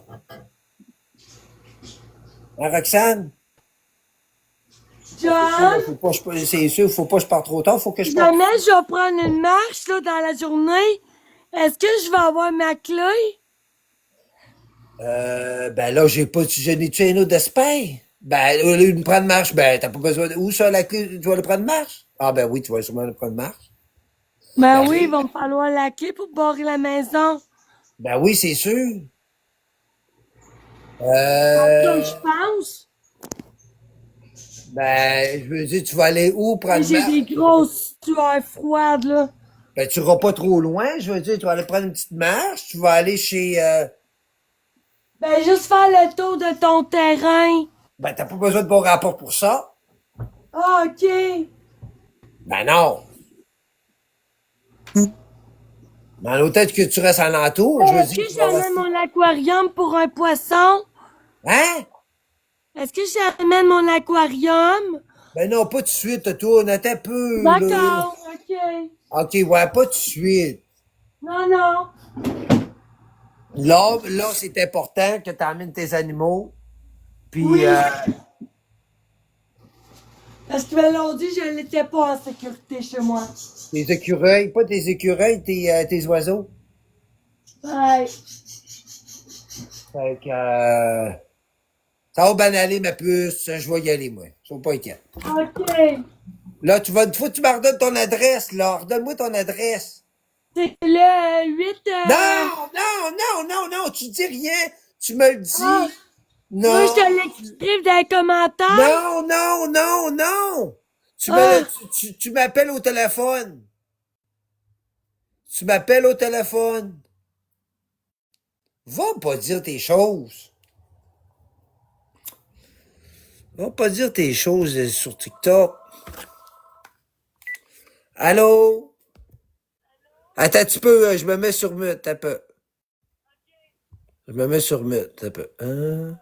Hein, Roxane? John, C'est sûr, faut pas que je parte trop tard, faut que je parte. jamais je vais prendre une marche, là, dans la journée. Est-ce que je vais avoir ma clé? Ben là, je n'ai-tu un autre d'espèce? Ben, au lieu de me prendre marche, ben, t'as pas besoin où ça, la clé, tu vas le prendre marche? Ah, ben oui, tu vas sûrement le prendre marche. Ben Ben oui, il oui. va me falloir la clé pour barrer la maison. Ben oui, c'est sûr. Comme je pense. Ben, je veux dire, tu vas aller où Et prendre j'ai marche? des grosses sueurs froides, là. Ben, tu iras pas trop loin, je veux dire, tu vas aller prendre une petite marche, tu vas aller chez, Ben, juste faire le tour de ton terrain. ben, t'as pas besoin de bon rapport pour ça. Ah, ok. Ben non. Dans l'hôtel que tu restes alentour, je veux Est-ce dire, que tu vas j'amène rester. mon aquarium pour un poisson? Hein? Est-ce que j'amène mon aquarium? Ben non, pas tout de suite, toi, on attend un peu, là. D'accord, ok. Ok, ouais, pas tout de suite. Non, non. Là, c'est important que tu emmènes tes animaux. Puis, Oui. Parce que me l'ont dit, je n'étais pas en sécurité chez moi. tes écureuils, pas tes écureuils, tes oiseaux. Ouais. Fait que, ça va bien aller, ma puce. Je vais y aller, moi. Sois pas inquiète. Ok. Là, faut que tu me redonnes ton adresse, là. Redonne-moi ton adresse. C'est le 8... Non, tu dis rien. Tu me le dis. Ah, Moi, je te Non, l'écrive dans les commentaires. non, non, non, non! Ah, Tu m'appelles au téléphone. Tu m'appelles au téléphone. Va pas dire tes choses. Va pas dire tes choses sur TikTok. Allô? Attends un petit peu, je me mets sur mute, un peu. Je me mets sur mute, un peu. Hein?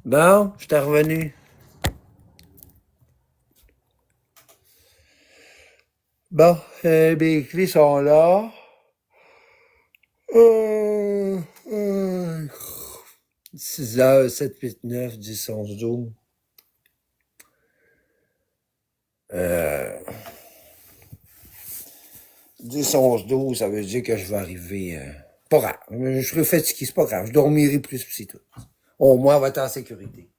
Bon, je t'ai revenu. Bon, mes clés sont là. Euh, euh, 6 heures, 7, 8, 9, 10, 11, 12. Euh, 10, 11, 12, ça veut dire que je vais arriver. Pas grave. Je serai fatigué, c'est pas grave. Je dormirai plus, pis c'est tout. Au moins, elle va être en sécurité.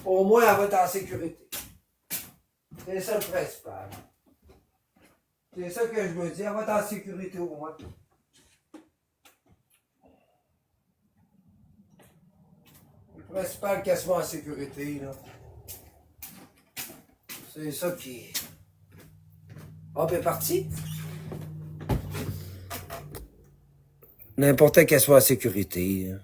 Au moins, elle va être en sécurité. C'est ça le principal. C'est ça que je veux dire. Elle va être en sécurité au moins. Le principal qu'elle soit en sécurité, là. C'est ça qui. Ah, ben parti. L'important qu'elle soit en sécurité. Hein.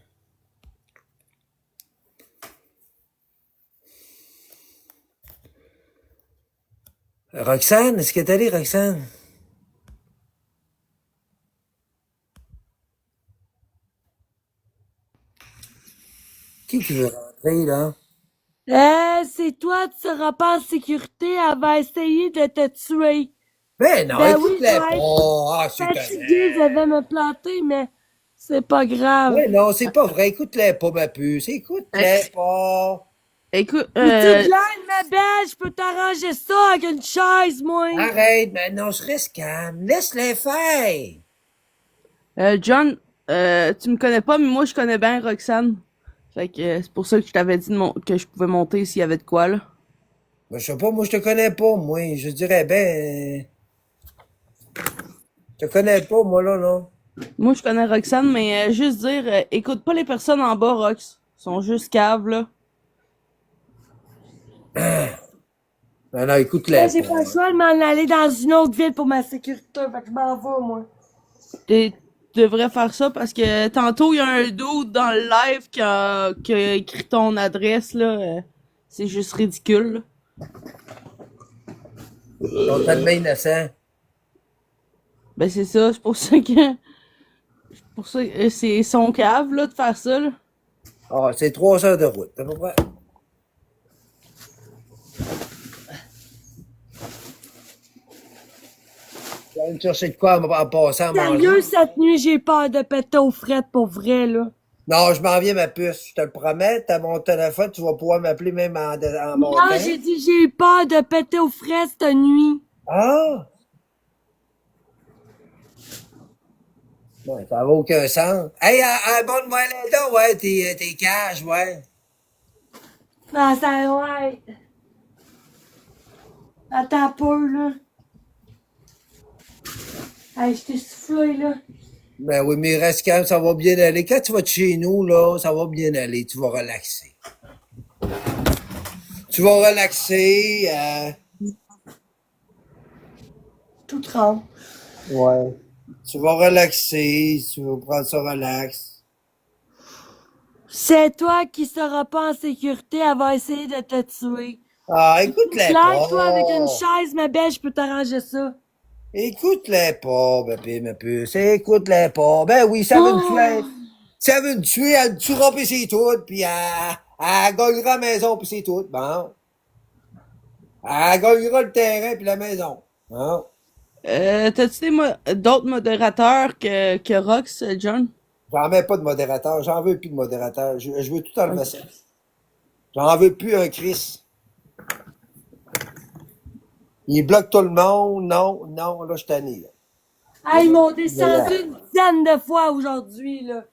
Roxane, est-ce que t'es allée, Roxane? Qui veut rentrer, là? C'est toi, tu seras pas en sécurité, elle va essayer de te tuer. Ben non, Ben oui, écoute-les je pas. vais être Ah, c'est fatiguée, je correct. vais me planter, mais c'est pas grave. Ben non, c'est pas vrai. Écoute-les pas, ma puce. Écoute-les pas. Écoute, Ou tu glanes, ma belle, je peux t'arranger ça avec une chaise, moi. Arrête, maintenant, je reste calme. Laisse-les faire. John, tu me connais pas, mais moi je connais bien Roxane. Fait que c'est pour ça que je t'avais dit que je pouvais monter s'il y avait de quoi, là. Ben, je sais pas, moi, je te connais pas, moi. Je dirais, ben, je te connais pas, moi, là, non. Moi je connais Roxane, mais juste dire, écoute pas les personnes en bas, Rox. Ils sont juste caves, là. Ben non, écoute-les Là, j'ai pas pas. le choix de m'en aller dans une autre ville pour ma sécurité, fait que je m'en vais, moi. Tu devrais faire ça parce que tantôt il y a un dude dans le live qui a écrit ton adresse, là. C'est juste ridicule, là. Ils sont tellement innocents. Ben c'est ça, c'est pour ça que. Pour ça, c'est son cave, là, de faire ça, là. Ah, c'est 3 heures de route, à peu près. Tu vas me chercher de quoi en passant à manger? Sérieux, cette nuit, j'ai peur de péter aux frettes pour vrai, là. Non, je m'en viens, ma puce. Je te le promets, t'as mon téléphone, tu vas pouvoir m'appeler même en Non, montant. j'ai dit j'ai eu peur de péter aux frettes cette nuit. Ah! Ouais, ça n'a aucun sens. Hey, abonne-moi là, ouais, tes cash, ouais. Ah, ça, ouais. Attends un peu, là. Hey, je t'ai soufflé, là. Ben oui, mais reste calme, ça va bien aller. Quand tu vas de chez nous, là, ça va bien aller. Tu vas relaxer. Tu vas relaxer. Tout tremble. Ouais. Tu vas relaxer. Tu vas prendre ça relax. C'est toi qui seras pas en sécurité, elle va essayer de te tuer. Ah, écoute-les Plains-toi avec une pas. chaise, ma belle, je peux t'arranger ça. Écoute-les pas, ma puce. Écoute-les pas. Ben oui, ça veut me tuer. Si elle veut me tuer, elle me tuera pis c'est tout. Puis elle gagnera la maison pis c'est tout. Bon. Elle gagnera le terrain puis la maison. Bon. T'as-tu d'autres modérateurs que Rox, John? J'en mets pas de modérateur. J'en veux plus de modérateur. Je veux tout enlever ça. J'en veux plus un Chris. Il bloque tout le monde. Non, non, là, je suis tanné, là. Ah, ils m'ont descendu une dizaine de fois aujourd'hui, là.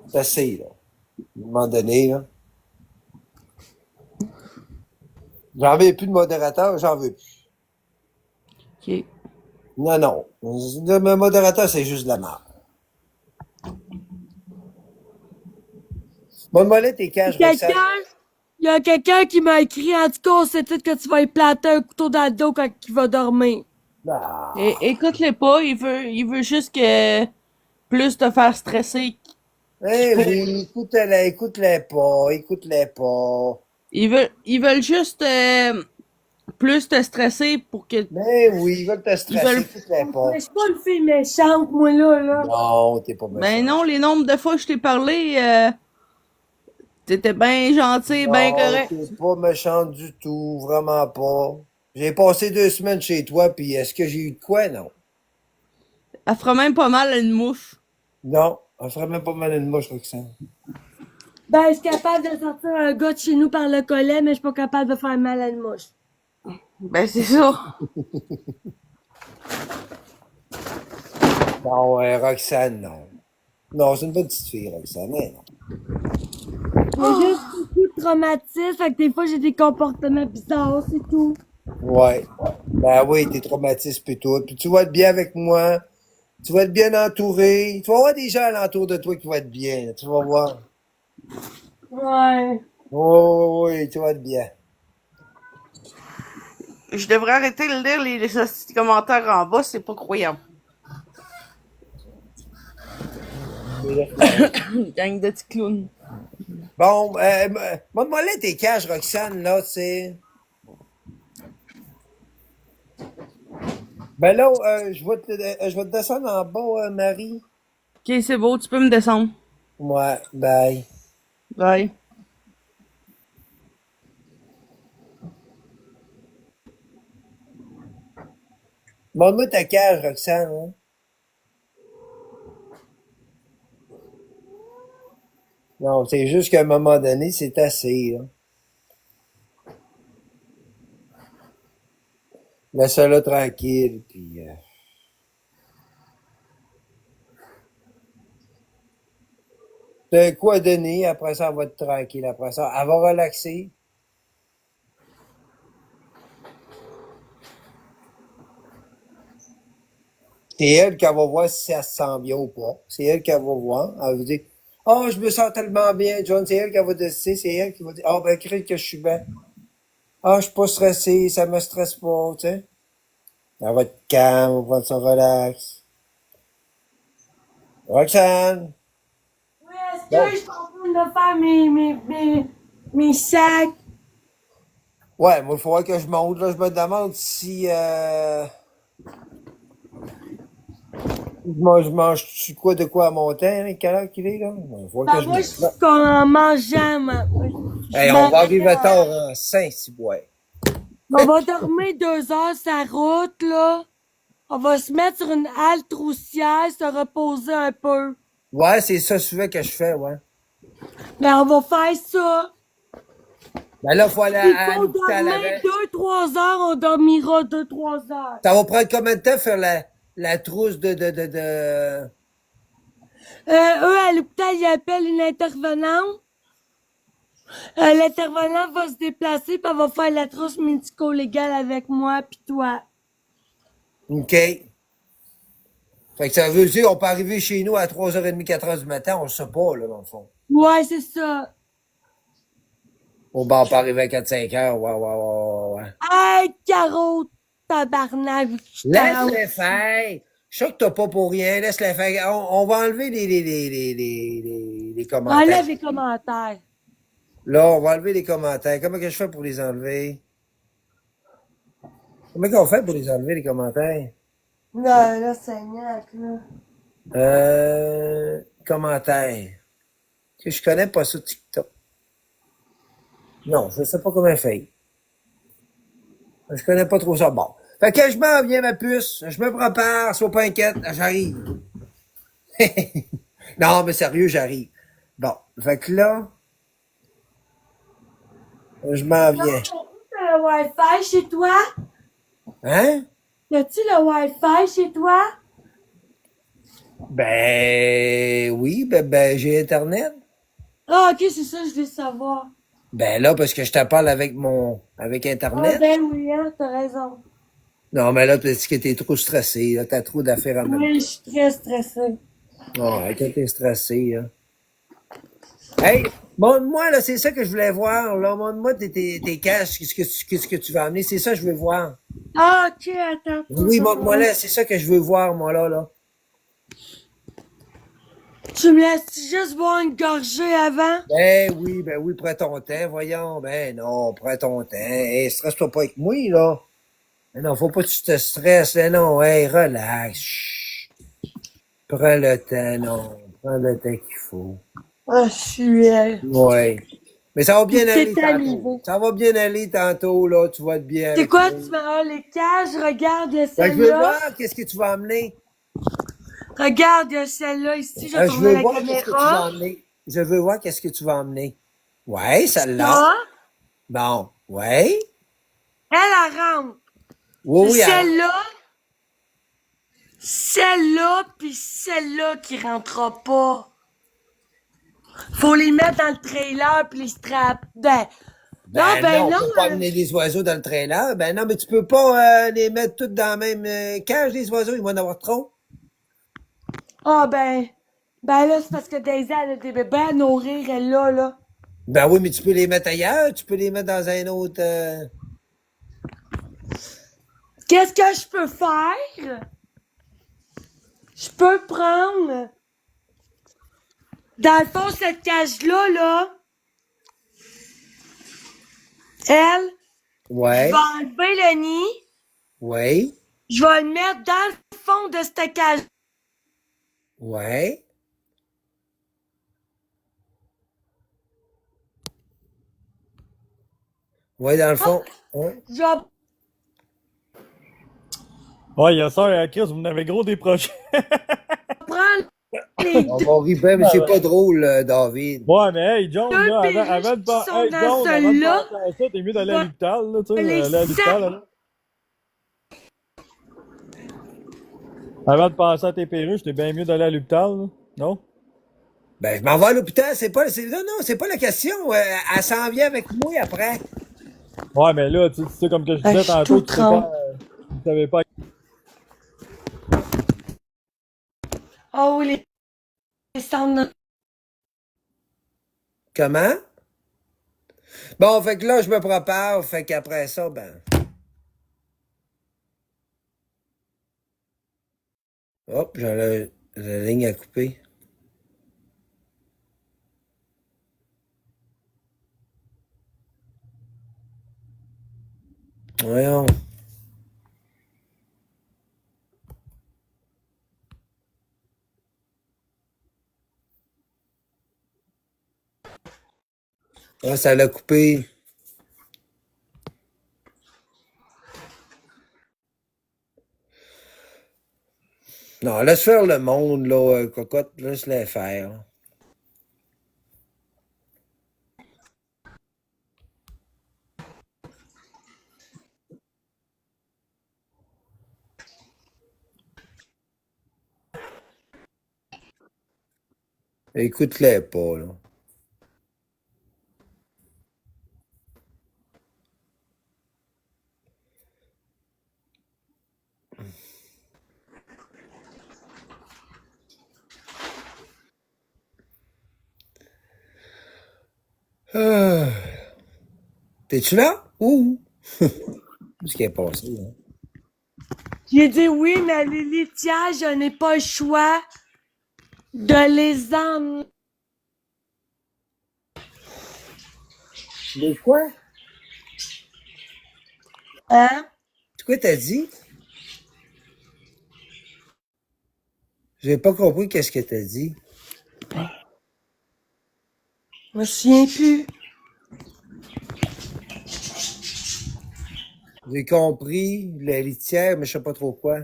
C'est assez, là. À un moment donné, là. J'en veux plus de modérateur, j'en veux plus. Ok. Non, non. Le modérateur, c'est juste de la merde. Bon, mollet tes caches, Roxane. Il y a quelqu'un qui m'a écrit, en tout cas, c'est tout que tu vas y planter un couteau dans le dos quand il va dormir. Ah. Écoute-les pas, il veut juste que plus te faire stresser. Eh oui, écoute-les pas, écoute-les pas. Ils veulent juste plus te stresser pour que. Mais oui, ils veulent te Ils stresser, veulent. écoute-les pas. Mais je suis pas une fille méchante, moi, là. Non, t'es pas méchant. Ben non, les nombres de fois que je t'ai parlé, T'étais bien gentil, bien Non, correct. t'es pas méchante du tout, vraiment pas. J'ai passé 2 semaines chez toi, puis est-ce que j'ai eu de quoi? Non. Elle fera même pas mal à une mouche. Non, on ferait même pas mal une mouche, Roxane. Ben, je suis capable de sortir un gars de chez nous par le collet, mais je suis pas capable de faire mal à une mouche. Ben, c'est ça. Non, Roxane, non. Non, c'est une bonne petite fille, Roxane, mais non. J'ai juste beaucoup de traumatisme, fait que des fois j'ai des comportements bizarres, c'est tout. Ouais. Ben oui, t'es traumatisé puis tout. Puis tu vas être bien avec moi. Tu vas être bien entouré. Tu vas avoir des gens alentour de toi qui vont être bien, là. Tu vas voir. Ouais. Oh, oui, tu vas être bien. Je devrais arrêter de lire les hosties de commentaires en bas, c'est pas croyant. Gang de petits clowns. Bon, montre-moi là tes caches, Roxane, là, tu sais. Ben là, je vais te descendre en bas, Marie. Ok, c'est beau, tu peux me descendre. Ouais, bye. Bye. Montre-moi ta cage, Roxane, hein. Non, c'est juste qu'à un moment donné, c'est assez, là. Laisse-la tranquille, puis... T'as quoi donner, après ça, elle va être tranquille. Après ça, elle va relaxer. C'est elle qui va voir si elle se sent bien ou pas. C'est elle qui va voir. Elle va dire, oh, je me sens tellement bien, John. C'est elle qui va décider. C'est elle qui va dire, oh, ben, crée que je suis bien. Ah, je suis pas stressé, ça me stresse pas, tu sais. Elle va être calme, elle va prendre son relax. Roxane! Oui, est-ce Bon. que je suis en train de faire mes sacs? Ouais, moi, il faudrait que je monte, là. Je me demande si, je mange quoi de quoi à monter, hein? Quelle heure qu'il est, là? Il faudrait que Ben, je moi, je monte. suis en mangeant, Hey, on va arriver tard en Saint-Cyboire. on va dormir 2 heures sa route, là. On va se mettre sur une halte roussière, se reposer un peu. Ouais, c'est ça souvent que je fais, ouais. Ben, on va faire ça. Ben là, faut aller Il à faut l'hôpital dormir avec. 2-3 heures, on dormira 2-3 heures. Ça va prendre combien de temps faire la trousse Eux, à l'hôpital, ils appellent une intervenante. L'intervenante va se déplacer, puis elle va faire la trousse médico-légale avec moi, puis toi. OK. Fait que ça veut dire qu'on peut arriver chez nous à 3h30, 4h du matin, on le sait pas, là, dans le fond. Ouais, c'est ça. Bon, ben, on peut arriver à 4-5 heures, ouais. Hey, Caro, tabarnak, je t'en... Laisse-les faire. Je sais que t'as pas pour rien, laisse-les faire. On va enlever les commentaires. Enlève les commentaires. Là, on va enlever les commentaires. Comment que je fais pour les enlever? Comment qu'on fait pour les enlever, les commentaires? Non, là, Seigneur, là. Commentaires. Que je connais pas ça, TikTok. Non, je sais pas comment faire. Je connais pas trop ça. Bon. Fait que je m'en viens, ma puce. Je me prépare, sois pas inquiète. J'arrive. Non, mais sérieux, j'arrive. Bon. Fait que là, je m'en viens. T'as le Wi-Fi chez toi? Hein? As-tu le Wi-Fi chez toi? Ben, oui, ben, j'ai Internet. Ah, ok, c'est ça, je veux savoir. Ben là, parce que je te parle avec avec Ah, Internet. ben oui, hein, t'as raison. Non, mais là, parce que t'es trop stressé, là. T'as trop d'affaires à même. Oui, je suis très stressée. Oh, quand t'es stressé, là. Hey, montre-moi, là, c'est ça que je voulais voir, là. Montre-moi tes caches, qu'est-ce que tu vas amener. C'est ça que je veux voir. Ah, ok, attends. Oui, montre-moi là, c'est ça que je veux voir, moi, là. Tu me laisses juste boire une gorgée avant? Ben oui, prends ton temps, voyons. Ben non, prends ton temps. Hey, stresse-toi pas avec moi, là. Mais non, faut pas que tu te stresses, là, non. Hey, relax. Chut. Prends le temps, non. Prends le temps qu'il faut. Ah, je suis... Ouais. Mais ça va bien Puis aller t'es tantôt. arrivé. Ça va bien aller tantôt, là. Tu vas être bien C'est avec quoi, moi. tu vas les cages? Regarde, il y a Ben, je veux celle-là. voir qu'est-ce que tu vas emmener. Regarde, il y a celle-là ici. Je vais Je tourner veux la voir qu'est-ce que tu vas caméra. emmener. Je veux voir qu'est-ce que tu vas emmener. Ouais, celle-là. Ça, Bon. Ouais. elle rentre. Oui, C'est oui, alors. celle-là, puis celle-là qui rentrera pas. Faut les mettre dans le trailer puis les straps. Ben non, on non. peut pas amener des oiseaux dans le trailer. Ben non, mais tu peux pas les mettre toutes dans la même cage, les oiseaux, ils vont en avoir trop. Ah ben là, c'est parce que Daisy, elle a des bébés à nourrir, elle là. Ben oui, mais tu peux les mettre ailleurs, tu peux les mettre dans un autre... Qu'est-ce que je peux faire? Je peux prendre, dans le fond, cette cage-là, là, elle, je Ouais, vais enlever le nid, ouais, je vais le mettre dans le fond de cette cage. ouais. Ouais, dans le fond. Hein? Je vais Ouais, il y a ça, Chris, vous en avez gros des projets. prendre les On va rire bien, mais c'est pas drôle, David. Ouais, mais hey, John, deux là, perruches de qui sont hey, dans John, avant de celle-là. penser à ça, t'es mieux d'aller Je à vais l'hôpital, là, tu sais, les aller à l'hôpital, là. Avant de penser à tes perruches, t'es bien mieux d'aller à l'hôpital, là. Non? Ben, je m'en vais à l'hôpital, non, c'est pas la question. Elle s'en vient avec moi après. Ouais, mais là, tu sais, comme que je Ah, disais je suis tantôt, tout trempe. tu savais pas. Oh oui, les cendres. Comment? Bon, fait que là, je me prépare, fait qu'après ça, ben... Hop, j'ai la ligne à couper. Voyons. Ah, ça l'a coupé. Non, laisse faire le monde, là, cocotte, laisse-les faire. Écoute-les pas, là. Ah. T'es-tu là? Ouh! Qu'est-ce qui est passé, là? J'ai dit oui, mais les litières, je n'ai pas le choix de les emmener. Mais quoi? Hein? C'est quoi t'as dit? J'ai pas compris qu'est-ce que t'as dit. Je me souviens plus. J'ai compris la litière, mais je sais pas trop quoi.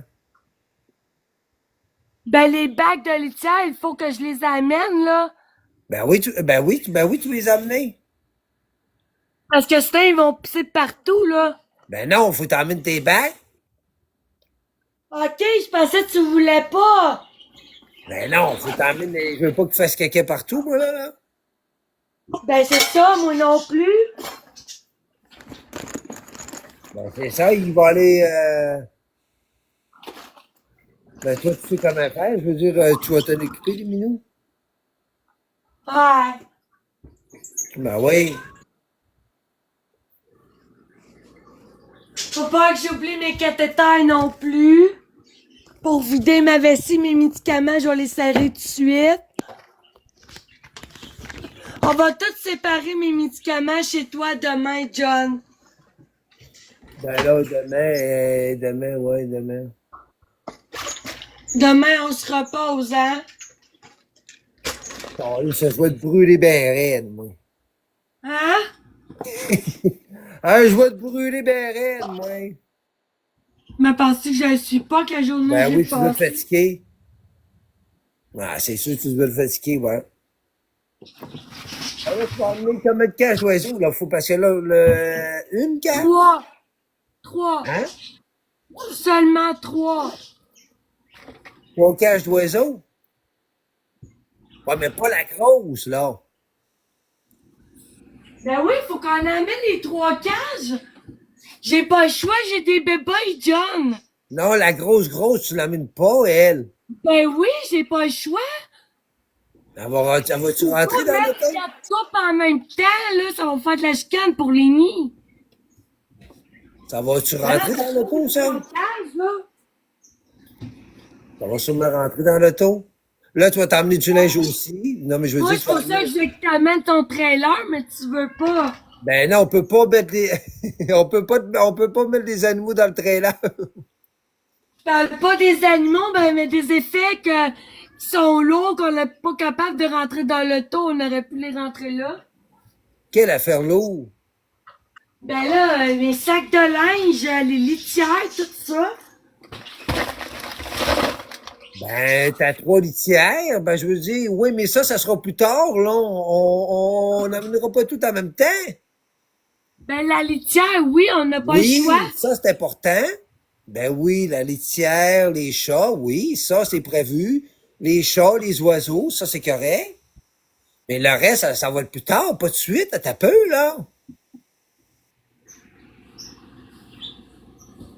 Ben, les bacs de litière, il faut que je les amène, là. Ben oui, tu les as amenés. Parce que sinon, ils vont pisser partout, là. Ben non, faut t'emmener tes bacs. Ok, je pensais que tu voulais pas. Ben non, faut t'emmener. Je veux pas que tu fasses caca partout, moi, là. Ben, c'est ça, moi non plus. Ben c'est ça, il va aller. Ben toi, tu sais comment faire. Je veux dire, tu vas t'en occuper, les minous. Ouais. Ben oui. Faut pas que j'oublie mes cathéters non plus. Pour vider ma vessie, mes médicaments, je vais les serrer tout de suite. On va tous séparer mes médicaments chez toi demain, John. Ben là, demain, ouais, demain. Demain, on se repose, hein? Oh, ça, je vais te brûler bien raide, moi. Hein? Ah, je vais te brûler ben raide, moi. Mais parce que je ne suis pas quelle journée Ben j'ai oui, tu dois te passé. fatiguer. Ah, c'est sûr que tu dois te fatiguer, ouais. Ah, là, tu vas emmener combien de cages d'oiseaux, là? Faut parce que là, une cage? 3. 3. Hein? Seulement 3. 3 cages d'oiseaux? Ouais, mais pas la grosse, là. Ben oui, faut qu'on amène les 3 cages. J'ai pas le choix, j'ai des bébés, John. Non, la grosse, tu l'amènes pas, elle. Ben oui, j'ai pas le choix. Elle va-tu Faut rentrer pas dans mettre l'auto? 4 coupes en même temps, là, ça va faire de la chicane pour les nids. Ça va-tu Ben là, rentrer ça dans fait l'auto, ça? 3 cages, là. Ça va sûrement rentrer dans l'auto. Là, tu vas t'emmener du linge aussi. Non, mais je veux Moi, dire, c'est tu vas pour ça que emmener... je veux que t'amènes ton trailer, mais tu veux pas. Ben non, on peut pas mettre des... on peut pas mettre des animaux dans le trailer. Je parle pas des animaux, ben, mais des effets qui sont lourds, qu'on n'est pas capable de rentrer dans l'auto. On aurait pu les rentrer là. Quelle affaire lourde. Ben là, mes sacs de linge, les litières, tout ça. Ben, t'as 3 litières. Ben, je veux dire, oui, mais ça sera plus tard, là. On n'amènera pas tout en même temps. Ben la litière, oui, on n'a pas le Oui, choix. ça, c'est important. Ben oui, la litière, les chats, oui, ça, c'est prévu. Les chats, les oiseaux, ça, c'est correct. Mais le reste, ça va être plus tard, pas de suite. T'as peu, là.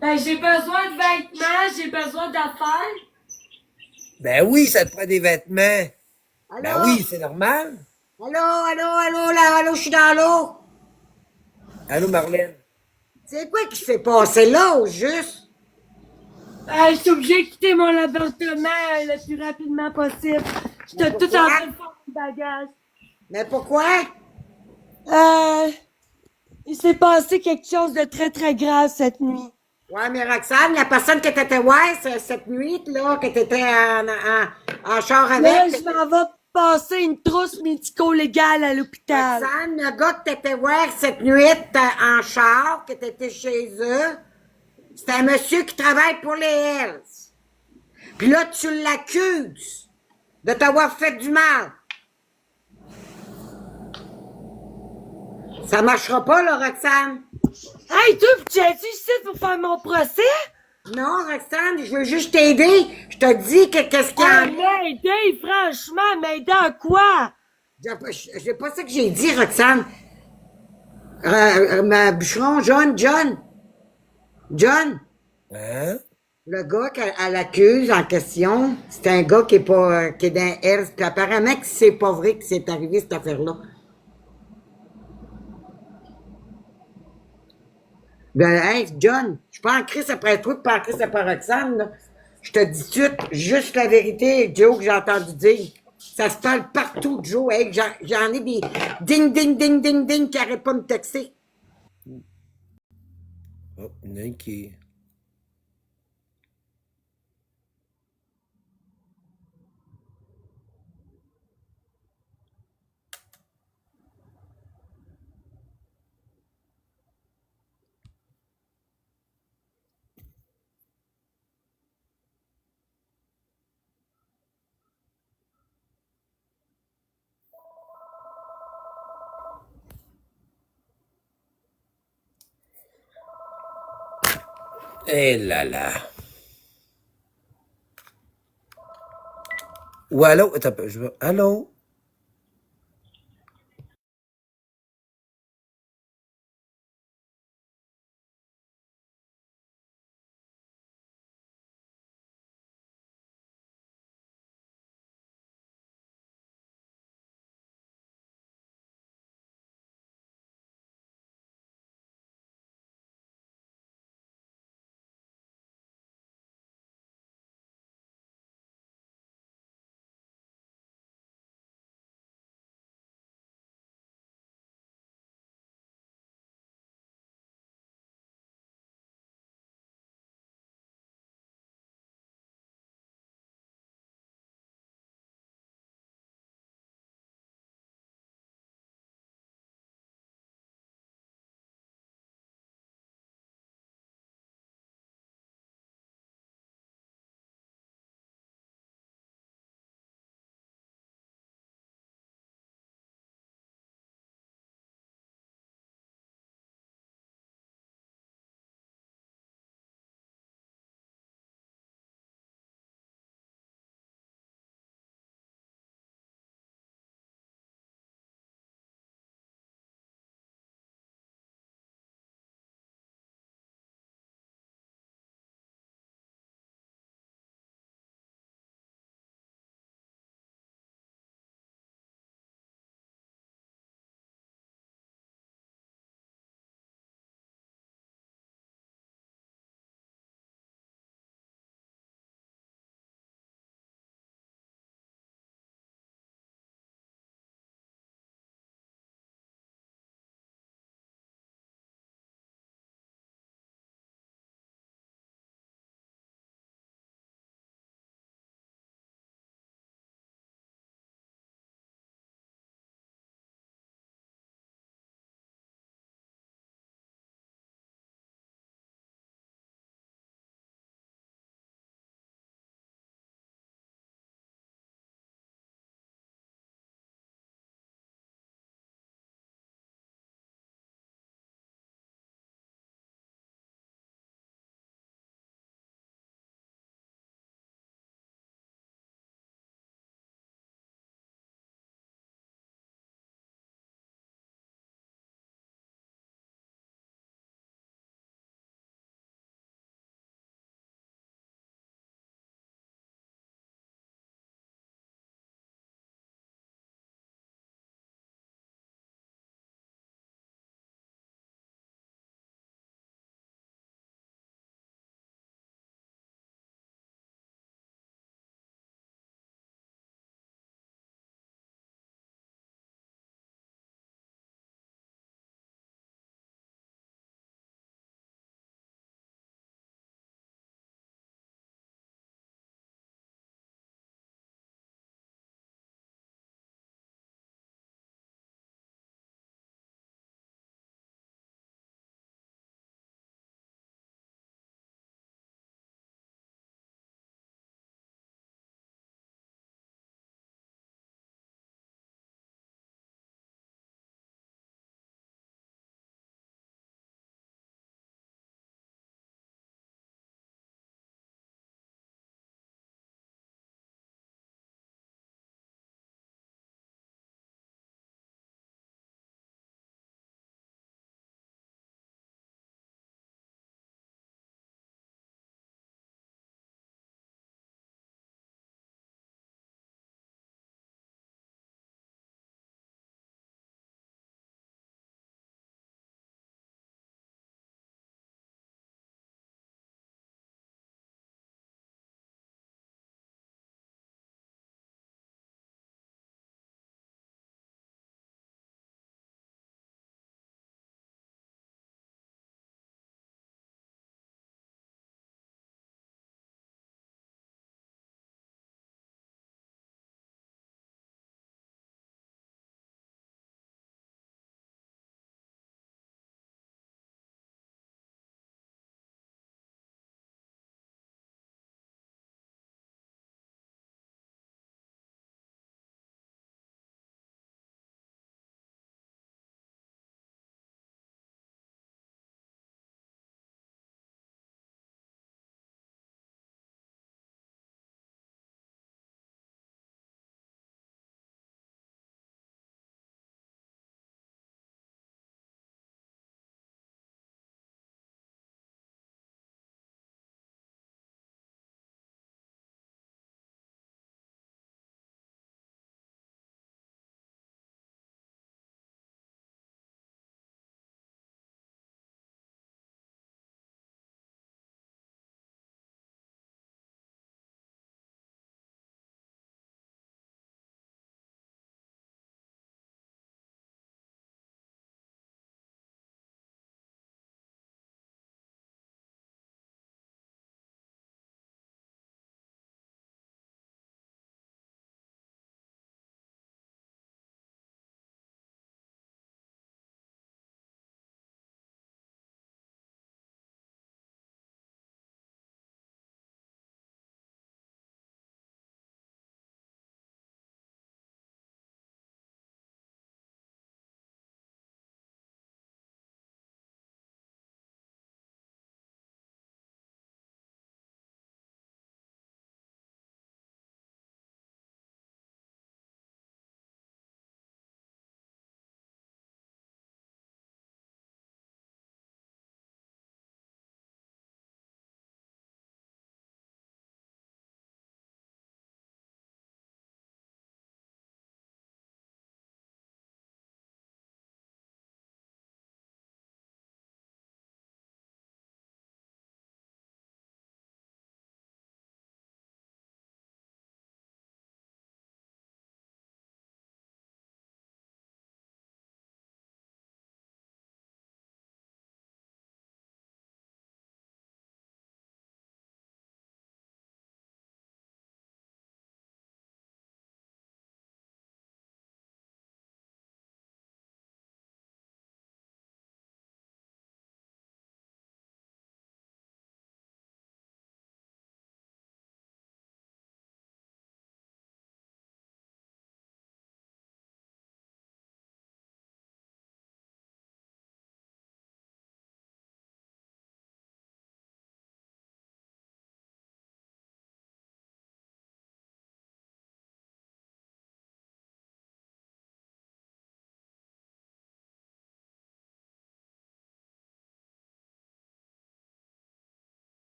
Ben j'ai besoin de vêtements, j'ai besoin d'affaires. Ben oui, ça te prend des vêtements. Ben Allô? oui, c'est normal. Allô, je suis dans l'eau. Allô, Marlène? C'est quoi qui s'est passé là, au juste? Je suis obligée de quitter mon appartement le plus rapidement possible. J'étais tout en train de faire mon bagage. Mais pourquoi? Il s'est passé quelque chose de très très grave cette nuit. Ouais, mais Roxane, la personne que t'étais ouais, cette nuit, là, que t'étais en char Là, avec. je m'en vais passer une trousse médico-légale à l'hôpital. Roxane, le gars que t'étais voir cette nuit en char, que t'étais chez eux, c'est un monsieur qui travaille pour les Hells. Puis là, tu l'accuses de t'avoir fait du mal. Ça marchera pas, là, Roxane. Hey, toi, tu as dit ici pour faire mon procès? Non, Roxane, je veux juste t'aider. Je te dis que qu'est-ce qu'il y a. M'aider, franchement, m'aider à quoi? C'est pas ça que j'ai dit, Roxane. Ma bûcheron, John, Hein? le gars qu'elle accuse en question, c'est un gars qui est pas, qui est dans Hells. Puis apparemment que c'est pas vrai que c'est arrivé cette affaire-là. Ben, hey, John, je suis pas en crise après toi, pas en crise après Roxane, là. Je te dis tout, juste la vérité, Joe, que j'ai entendu dire. Ça se parle partout, Joe. Hey, j'en ai des ding qui arrêtent pas de me texter. Oh, il y en a une qui... Eh là là. Ou allô? Attends, un peu, allô?